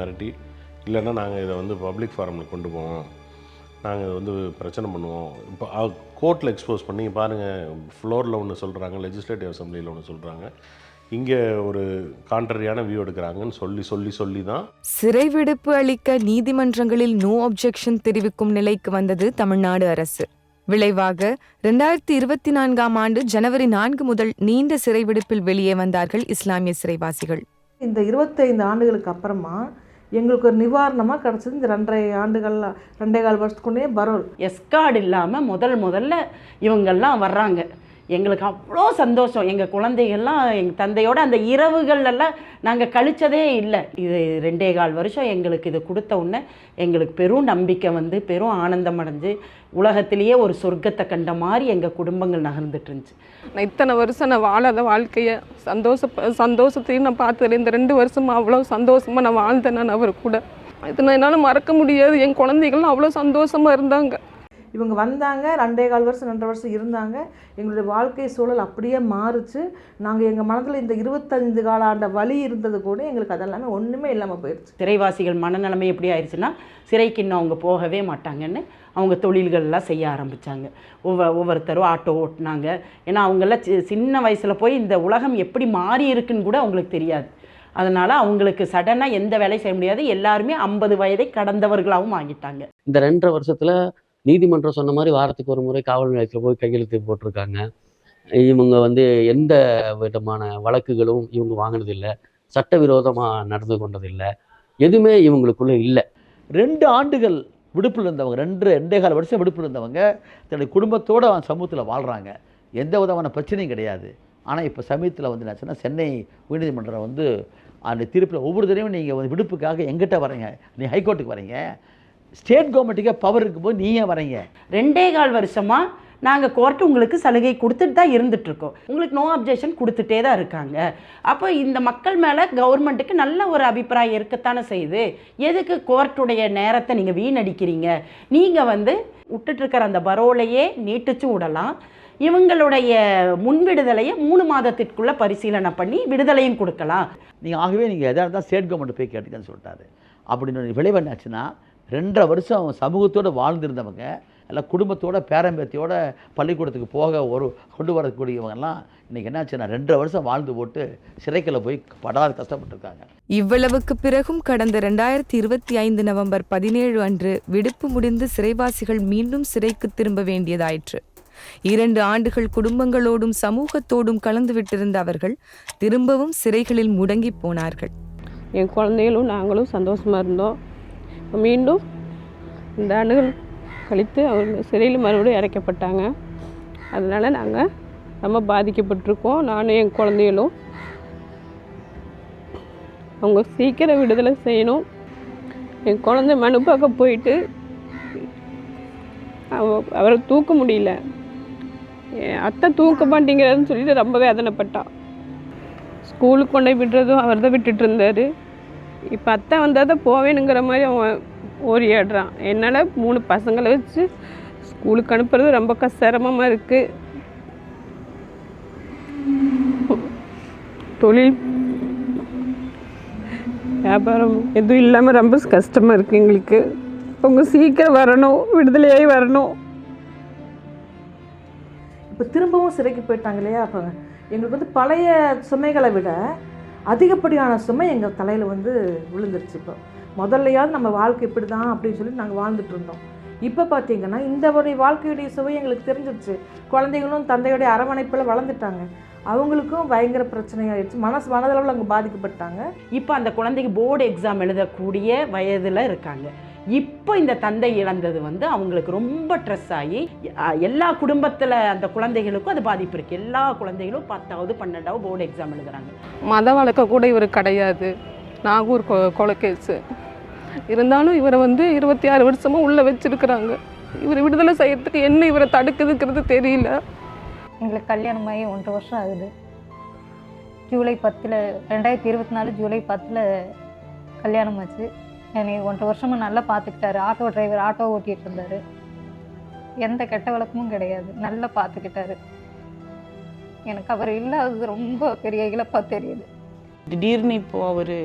Speaker 16: இல்லைன்னா நாங்கள் இதை வந்து பப்ளிக் ஃபாரமில் கொண்டு போவோம், நாங்கள் இதை வந்து பிரச்சனை பண்ணுவோம். இப்போ கோர்ட்டில் எக்ஸ்போஸ் பண்ணி பாருங்கள், ஃப்ளோரில் ஒன்று சொல்கிறாங்க, லெஜிஸ்லேட்டிவ் அசம்பிளியில் ஒன்று சொல்கிறாங்க, இங்கே ஒரு கான்ட்ரரியான வியூ எடுக்கிறாங்கன்னு சொல்லி தான்
Speaker 1: சிறை விடுப்பு அளிக்க நீதிமன்றங்களில் நோ அப்ஜெக்ஷன் தெரிவிக்கும் நிலைக்கு வந்தது தமிழ்நாடு அரசு. விளைவாக 2024ஆம் ஆண்டு ஜனவரி 4 முதல் நீண்ட சிறை விடுப்பில் வெளியே வந்தார்கள் இஸ்லாமிய சிறைவாசிகள்.
Speaker 13: இந்த 25 ஆண்டுகளுக்கு அப்புறமா எங்களுக்கு ஒரு நிவாரணமாக கிடச்சிது இந்த 2.5 வருஷத்துக்குள்ளே பரோல்.
Speaker 4: எஸ்கார்டு இல்லாமல் முதல்ல இவங்கெல்லாம் வர்றாங்க. எங்களுக்கு அவ்வளோ சந்தோஷம். எங்கள் குழந்தைகள்லாம் எங்கள் தந்தையோட அந்த இரவுகளெல்லாம் நாங்கள் கழித்ததே இல்லை. இது 2.25 வருஷம் எங்களுக்கு இது கொடுத்த உடனே எங்களுக்கு பெரும் நம்பிக்கை வந்து பெரும் ஆனந்தம் அடைஞ்சு உலகத்திலேயே ஒரு சொர்க்கத்தை கண்ட மாதிரி எங்கள் குடும்பங்கள் நகர்ந்துட்டு இருந்துச்சு.
Speaker 22: நான் இத்தனை வருஷம் நான் வாழாத வாழ்க்கையை சந்தோஷத்தையும் நான் பார்த்ததில்லை. இந்த 2 வருஷமாக அவ்வளோ சந்தோஷமாக நான் வாழ்ந்தேன். நான் அவர் கூட இது நான் என்னால் மறக்க முடியாது. என் குழந்தைகள்லாம் அவ்வளோ சந்தோஷமாக இருந்தாங்க.
Speaker 13: இவங்க வந்தாங்க, 2.25 வருஷம் 2 வருஷம் இருந்தாங்க. எங்களுடைய வாழ்க்கை சூழல் அப்படியே மாறுச்சு. நாங்கள் எங்கள் மனதில் இந்த 25 ஆண்ட வலி இருந்தது கூட எங்களுக்கு அதெல்லாமே ஒன்றுமே இல்லாமல் போயிடுச்சு.
Speaker 4: சிறைவாசிகள் மனநிலைமை எப்படி ஆயிடுச்சுன்னா, சிறைக்கு இன்னும் அவங்க போகவே மாட்டாங்கன்னு அவங்க தொழில்கள்லாம் செய்ய ஆரம்பித்தாங்க. ஒவ்வொருத்தரும் ஆட்டோ ஓட்டினாங்க. ஏன்னா அவங்கெல்லாம் சின்ன வயசில் போய் இந்த உலகம் எப்படி மாறி இருக்குன்னு கூட அவங்களுக்கு தெரியாது. அதனால் அவங்களுக்கு சடனாக எந்த வேலையும் செய்ய முடியாது. எல்லாருமே 50 வயதை கடந்தவர்களாகவும் ஆகிட்டாங்க.
Speaker 2: இந்த 2.5 வருஷத்தில் நீதிமன்றம் சொன்ன மாதிரி வாரத்துக்கு ஒரு முறை காவல் நிலையத்தில் போய் கையெழுத்து போட்டிருக்காங்க. இவங்க வந்து எந்த விதமான வழக்குகளும் இவங்க வாங்கினதில்லை, சட்டவிரோதமாக நடந்து கொண்டதில்லை, எதுவுமே இவங்களுக்குள்ளே இல்லை.
Speaker 8: 2 ஆண்டுகள் விடுப்பில் இருந்தவங்க, 2.25 வருஷம் விடுப்பில் இருந்தவங்க தன்னுடைய குடும்பத்தோடு சமூகத்தில் வாழ்கிறாங்க. எந்த விதமான பிரச்சனையும் கிடையாது. ஆனால் இப்போ சமீபத்தில் வந்து என்னாச்சுன்னா, சென்னை உயர்நீதிமன்றம் வந்து அந்த தீர்ப்பில் ஒவ்வொரு தடவையும் நீங்கள் வந்து விடுப்புக்காக எங்கிட்ட வரீங்க, நீ ஹைகோர்ட்டுக்கு வரீங்க, ஸ்டேட் கவர்மெண்ட்டுக்கே பவர் இருக்கும்போது நீ ஏன் வரீங்க?
Speaker 4: 2.25 வருஷமாக நாங்கள் கோர்ட்டு உங்களுக்கு சலுகை கொடுத்துட்டு தான் இருந்துகிட்ருக்கோம். உங்களுக்கு நோ அப்ஜெக்ஷன் கொடுத்துட்டே தான் இருக்காங்க. அப்போ இந்த மக்கள் மேலே கவர்மெண்ட்டுக்கு நல்ல ஒரு அபிப்பிராயம் இருக்கத்தானே செய்யுது. எதுக்கு கோர்ட்டுடைய நேரத்தை நீங்கள் வீணடிக்கிறீங்க? நீங்கள் வந்து விட்டுட்டுருக்கிற அந்த பரோலையே நீட்டிச்சு விடலாம். இவங்களுடைய முன்விடுதலையை 3 மாதத்திற்குள்ளே பரிசீலனை பண்ணி விடுதலையும் கொடுக்கலாம்.
Speaker 8: ஆகவே நீங்கள் எதாக இருந்தால் ஸ்டேட் கவர்மெண்ட் போய் கேட்டுக்கன்னு சொல்லிட்டாரு. அப்படின்னு விளைவு என்னாச்சுன்னா, 2.5 வருஷம் சமூகத்தோடு வாழ்ந்திருந்தவங்க எல்லாம் குடும்பத்தோட பேரம்பேத்தியோட பள்ளிக்கூடத்துக்கு கொண்டு வரக்கூடியவங்கெல்லாம் இன்றைக்கி என்னாச்சுன்னா 2.5 வருஷம் வாழ்ந்து போட்டு சிறைக்குள்ள போய் படாத கஷ்டப்பட்டுருக்காங்க.
Speaker 1: இவ்வளவுக்கு பிறகும் கடந்த 2025 நவம்பர் 17 அன்று விடுப்பு முடிந்து சிறைவாசிகள் மீண்டும் சிறைக்கு திரும்ப வேண்டியதாயிற்று. 2 ஆண்டுகள் குடும்பங்களோடும் சமூகத்தோடும் கலந்து விட்டிருந்த அவர்கள் திரும்பவும் சிறைகளில் முடங்கி போனார்கள்.
Speaker 22: என் குழந்தைகளும் நாங்களும் சந்தோஷமாக இருந்தோம். மீண்டும் 2 ஆண்டுகள் கழித்து அவங்க சிறையில் மறுபடியும் அடைக்கப்பட்டாங்க. அதனால் நாங்கள் ரொம்ப பாதிக்கப்பட்டிருக்கோம். நானும் என் குழந்தைகளும் அவங்க சீக்கிரம் விடுதலை செய்யணும். என் குழந்தை மனு பார்க்க போயிட்டு அவரை தூக்க முடியல, என் அத்தை தூக்க மாட்டேங்கிறாருன்னு சொல்லிட்டு ரொம்ப வேதனைப்பட்டான். ஸ்கூலுக்கு கொண்டு போய் விடுறதும் அவர் தான் விட்டுட்டு இருந்தார். இப்போ அத்தை வந்தால் தான் போவேனுங்கிற மாதிரி அவன் ஓடியாடுறான். என்னால் 3 பசங்களை வச்சு ஸ்கூலுக்கு அனுப்புறது ரொம்ப சிரமமாக இருக்குது. தொழில் வியாபாரம் எதுவும் இல்லாமல் ரொம்ப கஷ்டமாக இருக்குது எங்களுக்கு. அவங்க சீக்கிரம் வரணும், விடுதலையாகி வரணும்.
Speaker 13: இப்போ திரும்பவும் சிறைக்கு போயிட்டாங்க இல்லையா? அப்போ எங்களுக்கு வந்து பழைய சுமைகளை விட அதிகப்படியான சுமை எங்கள் தலையில் வந்து விழுந்துருச்சு. இப்போ முதல்லையாவது நம்ம வாழ்க்கை இப்படி தான் அப்படின்னு சொல்லி நாங்கள் வாழ்ந்துட்டு இருந்தோம். இப்போ பார்த்தீங்கன்னா இந்த ஒரு வாழ்க்கையுடைய சுவை எங்களுக்கு தெரிஞ்சிருச்சு. குழந்தைகளும் தந்தையுடைய அரவணைப்பில் வளர்ந்துட்டாங்க. அவங்களுக்கும் பயங்கர பிரச்சனையாயிடுச்சு. மனதளவில் அவங்க பாதிக்கப்பட்டாங்க.
Speaker 4: இப்போ அந்த குழந்தைக்கு போர்டு எக்ஸாம் எழுதக்கூடிய வயதில் இருக்காங்க. இப்போ இந்த தந்தை இழந்தது வந்து அவங்களுக்கு ரொம்ப ஸ்ட்ரெஸ் ஆகி எல்லா குடும்பத்தில் அந்த குழந்தைகளுக்கும் அது பாதிப்பு இருக்குது. எல்லா குழந்தைகளும் 10வது 12வது போர்டு எக்ஸாம் எழுதுகிறாங்க.
Speaker 22: மத வழக்க கூட இவர் கிடையாது. நாகூர் கொலை கேஸு இருந்தாலும் இவரை வந்து 26 வருஷமாக உள்ளே வச்சுருக்குறாங்க. இவர் விடுதலை செய்யறதுக்கு என்ன இவரை தடுக்குதுங்கிறது தெரியல.
Speaker 6: எங்களுக்கு கல்யாணமாகி 1.5 வருஷம் ஆகுது. ஜூலை 10 2024 ஜூலை 10 கல்யாணம் ஆச்சு. என்னை 1.5 வருஷமாக நல்லா பார்த்துக்கிட்டாரு. ஆட்டோ டிரைவர், ஆட்டோ ஓட்டிகிட்டு இருந்தார். எந்த கெட்ட வழக்கமும் கிடையாது. நல்லா பார்த்துக்கிட்டாரு. எனக்கு அவர் இல்லாதது ரொம்ப பெரிய இழப்பாக தெரியுது.
Speaker 11: திடீர்னு இப்போது அவர்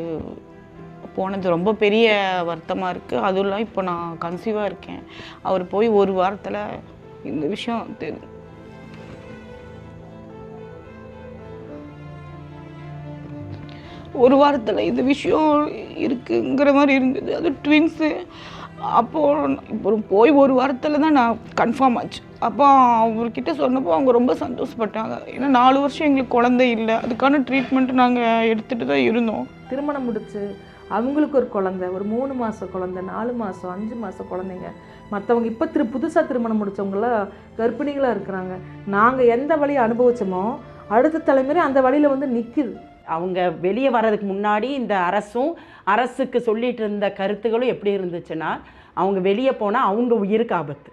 Speaker 11: போனது ரொம்ப பெரிய வருத்தமாக இருக்குது. அதுவும் இல்லை இப்போ நான் கன்சீவாக இருக்கேன். அவர் போய் 1 வாரத்தில் இந்த விஷயம் தெரியும். ஒரு வாரத்தில் இந்த விஷயம் இருக்குங்கிற மாதிரி இருந்தது. அது ட்வின்ஸு. அப்போது இப்போ போய் 1 வாரத்தில் தான் நான் கன்ஃபார்ம் ஆச்சு. அப்போ அவர்கிட்ட சொன்னப்போ அவங்க ரொம்ப சந்தோஷப்பட்டாங்க. ஏன்னா 4 வருஷம் எங்களுக்கு குழந்தை இல்லை. அதுக்கான ட்ரீட்மெண்ட் நாங்கள் எடுத்துகிட்டு தான் இருந்தோம்.
Speaker 13: திருமணம் முடிச்சு அவங்களுக்கு ஒரு குழந்தை, ஒரு 3 மாத குழந்தை, 4 மாதம் 5 மாத குழந்தைங்க. மற்றவங்க இப்போ புதுசாக திருமணம் முடித்தவங்களாம் கர்ப்பிணிகளாக இருக்கிறாங்க. நாங்கள் எந்த வழியை அனுபவித்தோமோ அடுத்த தலைமுறை அந்த வழியில் வந்து நிற்குது.
Speaker 4: அவங்க வெளியே வர்றதுக்கு முன்னாடி இந்த அரசுக்கு சொல்லிட்டு இருந்த கருத்துக்களும் எப்படி இருந்துச்சுன்னா, அவங்க வெளியே போனால் அவங்க உயிருக்கு ஆபத்து,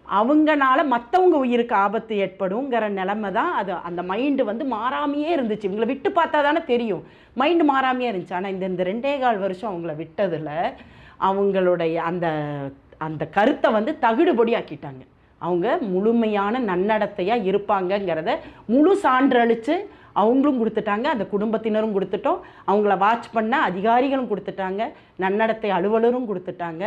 Speaker 4: அவங்கனால மற்றவங்க உயிருக்கு ஆபத்து ஏற்படுங்கிற நிலைமை தான். அது அந்த மைண்டு வந்து மாறாமையே இருந்துச்சு. இவங்களை விட்டு பார்த்தா தானே தெரியும், மைண்டு மாறாமையே இருந்துச்சு. ஆனால் இந்த 2.25 வருஷம் அவங்கள விட்டதில் அவங்களுடைய அந்த கருத்தை வந்து தகுடுபடி ஆக்கிட்டாங்க. அவங்க முழுமையான நன்னடத்தையாக இருப்பாங்கங்கிறத முழு சான்றளித்து அவங்களும் கொடுத்துட்டாங்க, அந்த குடும்பத்தினரும் கொடுத்துட்டோம், அவங்கள வாட்ச் பண்ண அதிகாரிகளும் கொடுத்துட்டாங்க, நன்னடத்தை அலுவலரும் கொடுத்துட்டாங்க.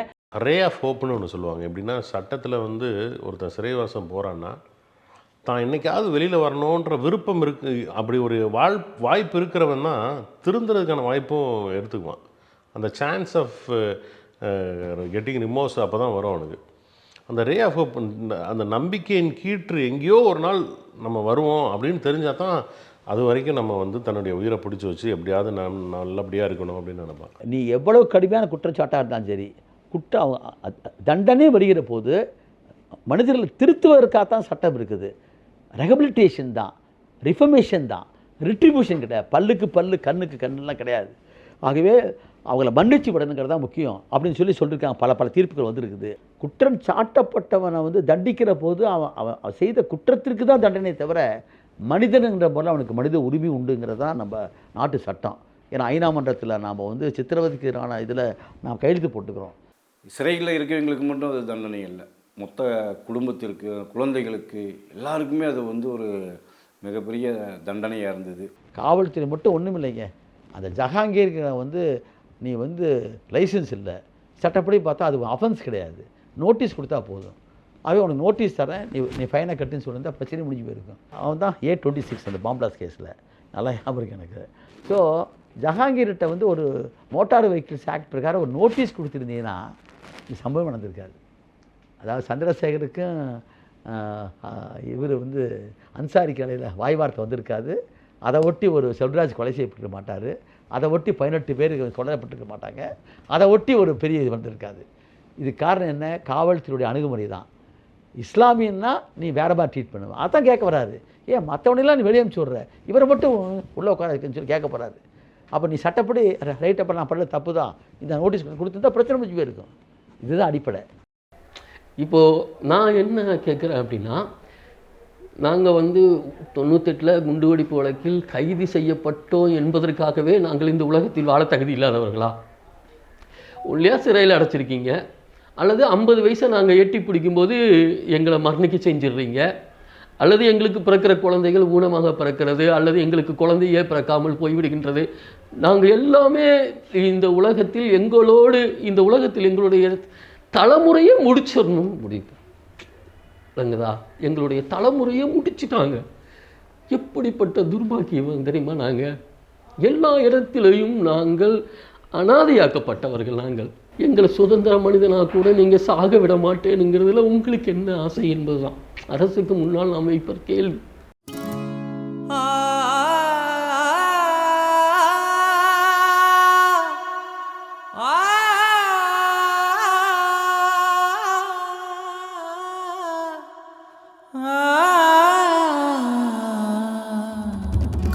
Speaker 16: ரே ஆஃப் ஹோப்னு ஒன்று சொல்லுவாங்க. எப்படின்னா சட்டத்தில் வந்து ஒருத்தன் சிறைவாசம் போகிறான்னா தான் என்னைக்காவது வெளியில் வரணுன்ற விருப்பம் இருக்கு, அப்படி ஒரு வாய்ப்பு இருக்கிறவன் தான் திருந்துறதுக்கான வாய்ப்பும் எடுத்துக்குவான். அந்த சான்ஸ் ஆஃப் கெட்டிங் ரிமோர்ஸ் அப்போ தான் வரும் அவனுக்கு. அந்த ரே ஆஃப் ஹோப், அந்த நம்பிக்கையின் கீற்று எங்கேயோ ஒரு நாள் நம்ம வருவோம் அப்படின்னு தெரிஞ்சால் தான் அது வரைக்கும் நம்ம வந்து தன்னுடைய உயிரை பிடிச்சி வச்சு எப்படியாவது நல்லபடியாக இருக்கணும் அப்படின்னு நினைப்பாங்க.
Speaker 8: நீ எவ்வளோ கடுமையான குற்றச்சாட்டாக இருந்தாலும் சரி, தண்டனை வருகிற போது மனிதர்களை திருத்துவதற்காகத்தான் சட்டம் இருக்குது. ரெஹபிலிட்டேஷன் தான், ரிஃபர்மேஷன் தான், ரிட்ரிபியூஷன் கிடையாது. பல்லுக்கு பல்லு, கண்ணுக்கு கண்ணுலாம் கிடையாது. ஆகவே அவங்கள மன்னிச்சு விடணுங்கிறது தான் முக்கியம் அப்படின்னு சொல்லியிருக்காங்க. பல தீர்ப்புகள் வந்துருக்குது. குற்றம் சாட்டப்பட்டவனை வந்து தண்டிக்கிற போது அவன் செய்த குற்றத்திற்கு தான் தண்டனை தவிர மனிதனுங்கிற போல அவனுக்கு மனித உரிமை உண்டுங்கிறது தான் நம்ம நாட்டு சட்டம். ஏன்னா ஐநா மன்றத்தில் நாம் வந்து சித்திரவதைக்கு எதிரான இதில் நாம் கையெழுத்து போட்டுக்கிறோம்.
Speaker 10: சிறையில் இருக்கிறவங்களுக்கு மட்டும் அது தண்டனை இல்லை, மொத்த குடும்பத்திற்கு, குழந்தைகளுக்கு, எல்லாருக்குமே அது வந்து ஒரு மிகப்பெரிய தண்டனையாக இருந்தது.
Speaker 8: காவல்துறை மட்டும் ஒன்றும் இல்லைங்க. அந்த ஜஹாங்கீருக்கு வந்து நீ வந்து லைசன்ஸ் இல்லை, சட்டப்படி பார்த்தா அது அஃபென்ஸ் கிடையாது, நோட்டீஸ் கொடுத்தா போதும். அவன் உனக்கு நோட்டீஸ் தரேன், நீ ஃபைனை கட்டுன்னு சொல்லியிருந்தால் பிரச்சனை முடிஞ்சு போயிருக்கும். அவன் தான் A26 அந்த பாம்பிளாஸ் கேஸில் நல்லா ஞாபகம் இருக்கு எனக்கு. ஸோ ஜஹாங்கீர்கிட்ட வந்து ஒரு மோட்டார் வெஹிக்கிள்ஸ் ஆக்ட் பிரகாரம் ஒரு நோட்டீஸ் கொடுத்துருந்தீங்கன்னா இது சம்பவம் நடந்திருக்காது. அதாவது சந்திரசேகருக்கும் இவர் வந்து அன்சாரி கலையில் வாய் வார்த்தை வந்திருக்காது. அதை ஒட்டி ஒரு செல்வராஜ் கொலை செய்யப்பட்டிருக்க மாட்டார், அதை ஒட்டி 18 பேர் கொல்லப்பட்டிருக்க மாட்டாங்க, அதை ஒட்டி ஒரு பெரிய இது வந்திருக்காது. இது காரணம் என்ன? காவல்துறையுடைய அணுகுமுறை தான். இஸ்லாமியன்னா நீ வேறு மாதிரி ட்ரீட் பண்ணுவேன், அதான் கேட்க வராது. ஏன் மற்றவனெல்லாம் நீ வெளியே அனுப்பிச்சி விட்ற, இவரை மட்டும் உள்ளே உட்கார சொல்லி கேட்க போகிறாரு. அப்போ நீ சட்டப்படி ரைட், அப்போ நான் பண்ணல தப்பு தான், இந்த நோட்டீஸ் கொடுத்துருந்தா பிரச்சனை முடிஞ்சு போயிருக்கும். இதுதான் அடிப்படை.
Speaker 2: இப்போது நான் என்ன கேட்குறேன் அப்படின்னா, நாங்கள் வந்து 98 குண்டுவெடிப்பு வழக்கில் கைது செய்யப்பட்டோம் என்பதற்காகவே நாங்கள் இந்த உலகத்தில் வாழ தகுதி இல்லாதவர்களா? உள்ளே சிறையில் அடைச்சிருக்கீங்க, அல்லது 50 வயசை நாங்கள் எட்டி பிடிக்கும்போது எங்களை மரணிக்க செஞ்சிடுறீங்க, அல்லது எங்களுக்கு பிறக்கிற குழந்தைகள் ஊனமாக பிறக்கிறது, அல்லது எங்களுக்கு குழந்தையே பிறக்காமல் போய்விடுகின்றது. நாங்கள் எல்லாமே இந்த உலகத்தில் எங்களுடைய தலைமுறையை முடிச்சிடணும் முடிவு இல்லைங்கதா? எங்களுடைய தலைமுறையை முடிச்சுட்டாங்க. எப்படிப்பட்ட துர்பாக்கியம் தெரியுமா? நாங்கள் எல்லா இடத்திலையும் நாங்கள் அனாதையாக்கப்பட்டவர்கள். நாங்கள் எங்களை சுதந்திர மனிதனாக கூட நீங்கள் சாக விட மாட்டேனுங்கிறதுல உங்களுக்கு என்ன ஆசை என்பதுதான் அரசுக்கு முன்னால் நாம் வைப்ப கேள்வி.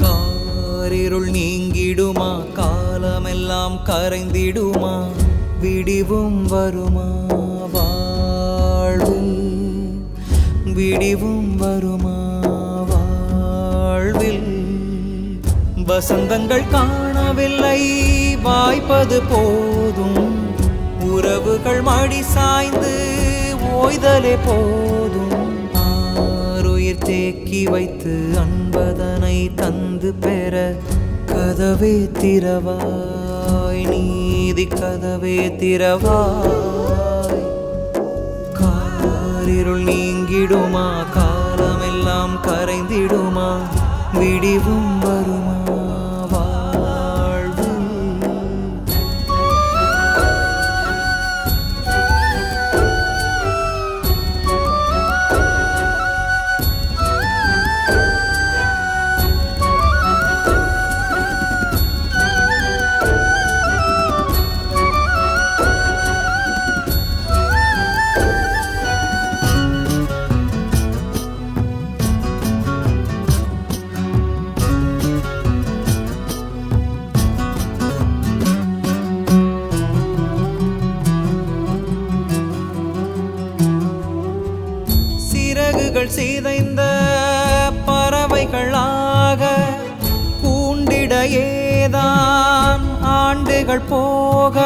Speaker 5: காரிருள் நீங்கிடுமா, காலமெல்லாம் கரைந்திடுமா, விடிவும் வருமா வாழ்வில், விடிவும் வருமா வாழ்வில். வசந்தங்கள் காணவில்லை, வாய்ப்பது போதும், உறவுகள் மடி சாய்ந்து ஓய்தலே போதும். ஆருயிர் தேக்கி வைத்து அன்பதனை தந்து பெற கதவே திறவாய், நீதி கதவே திறவாய். காரிருள் நீங்கிடுமா, காலமெல்லாம் கரைந்திடுமா, விடிவும் வருமா வாழ்வு. சிறகுகள் சிதைந்த பறவைகளாக கூண்டிட ஏதான் ஆண்டுகள் போக,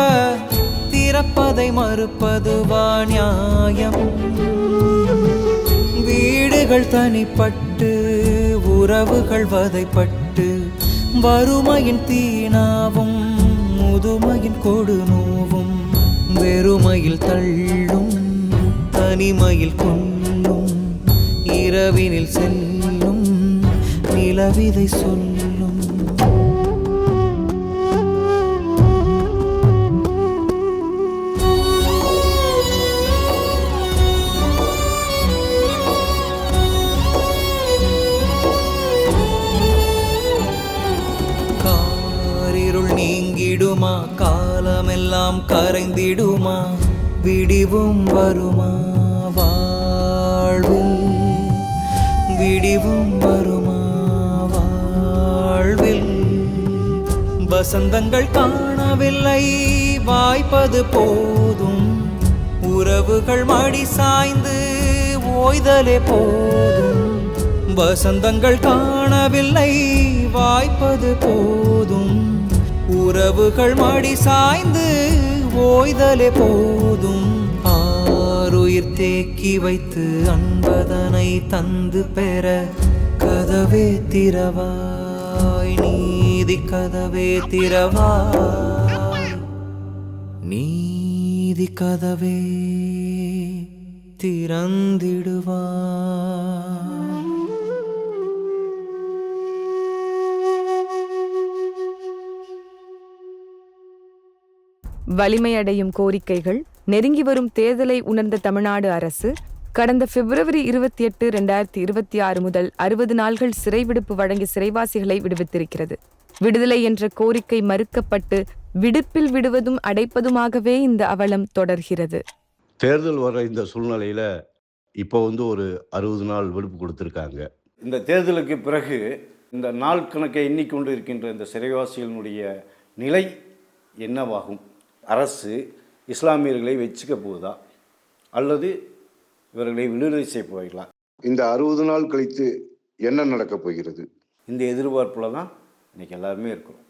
Speaker 5: திறப்பதை மறுப்பதுவா நியாயம்? வீடுகள் தனிப்பட்டு உறவுகள் வதைப்பட்டு, வறுமையின் தீனாவும் முதுமையின் கொடுநோவும், வெறுமையில் தள்ளும் தனிமையில் கொள்ளும், இரவினில் செல்லும் நிலவிதை சொல்லும். காரிருள் நீங்கிடுமா, காலமெல்லாம் கரைந்திடுமா, விடிவும் வருமா வாழ்வில், விடிவும் வருமா வாழ்வில். வசந்தங்கள் காணவில்லை, வாய்ப்பது போதும், உறவுகள் மடி சாய்ந்து ஓய்தலே போதும். வசந்தங்கள் காணவில்லை, வாய்ப்பது போதும், உறவுகள் மடி சாய்ந்து ஓய்தலே போதும். ஆருயிர் தேக்கி வைத்து அன்பதனை தந்து பெற கதவே திறவாய், நீதி கதவே திறவாய், நீதி கதவே திறந்திடுவாய்.
Speaker 1: வலிமையடையும் கோரிக்கைகள். நெருங்கி வரும் தேர்தலை உணர்ந்த தமிழ்நாடு அரசு கடந்த பிப்ரவரி 28, 2026 முதல் 60 நாள்கள் சிறை விடுப்பு வழங்கி சிறைவாசிகளை விடுவித்திருக்கிறது. விடுதலை என்ற கோரிக்கை மறுக்கப்பட்டு விடுப்பில் விடுவதும் அடைப்பதுமாகவே இந்த அவலம் தொடர்கிறது.
Speaker 15: தேர்தல் வர இந்த சூழ்நிலையில் இப்போ ஒரு 60 நாள் விடுப்பு கொடுத்துருக்காங்க.
Speaker 10: இந்த தேர்தலுக்கு பிறகு இந்த நாள் கணக்கை எண்ணிக்கொண்டு இருக்கின்ற இந்த சிறைவாசிகளினுடைய நிலை என்னவாகும்? அரசு இஸ்லாமியர்களை வச்சுக்க போகுதா அல்லது இவர்களை விடுதலை செய்ய போகிறீர்களா?
Speaker 15: இந்த 60 நாள் கழித்து என்ன நடக்கப் போகிறது?
Speaker 10: இந்த எதிர்பார்ப்பில் தான் இன்றைக்கி எல்லாருமே இருக்கிறோம்.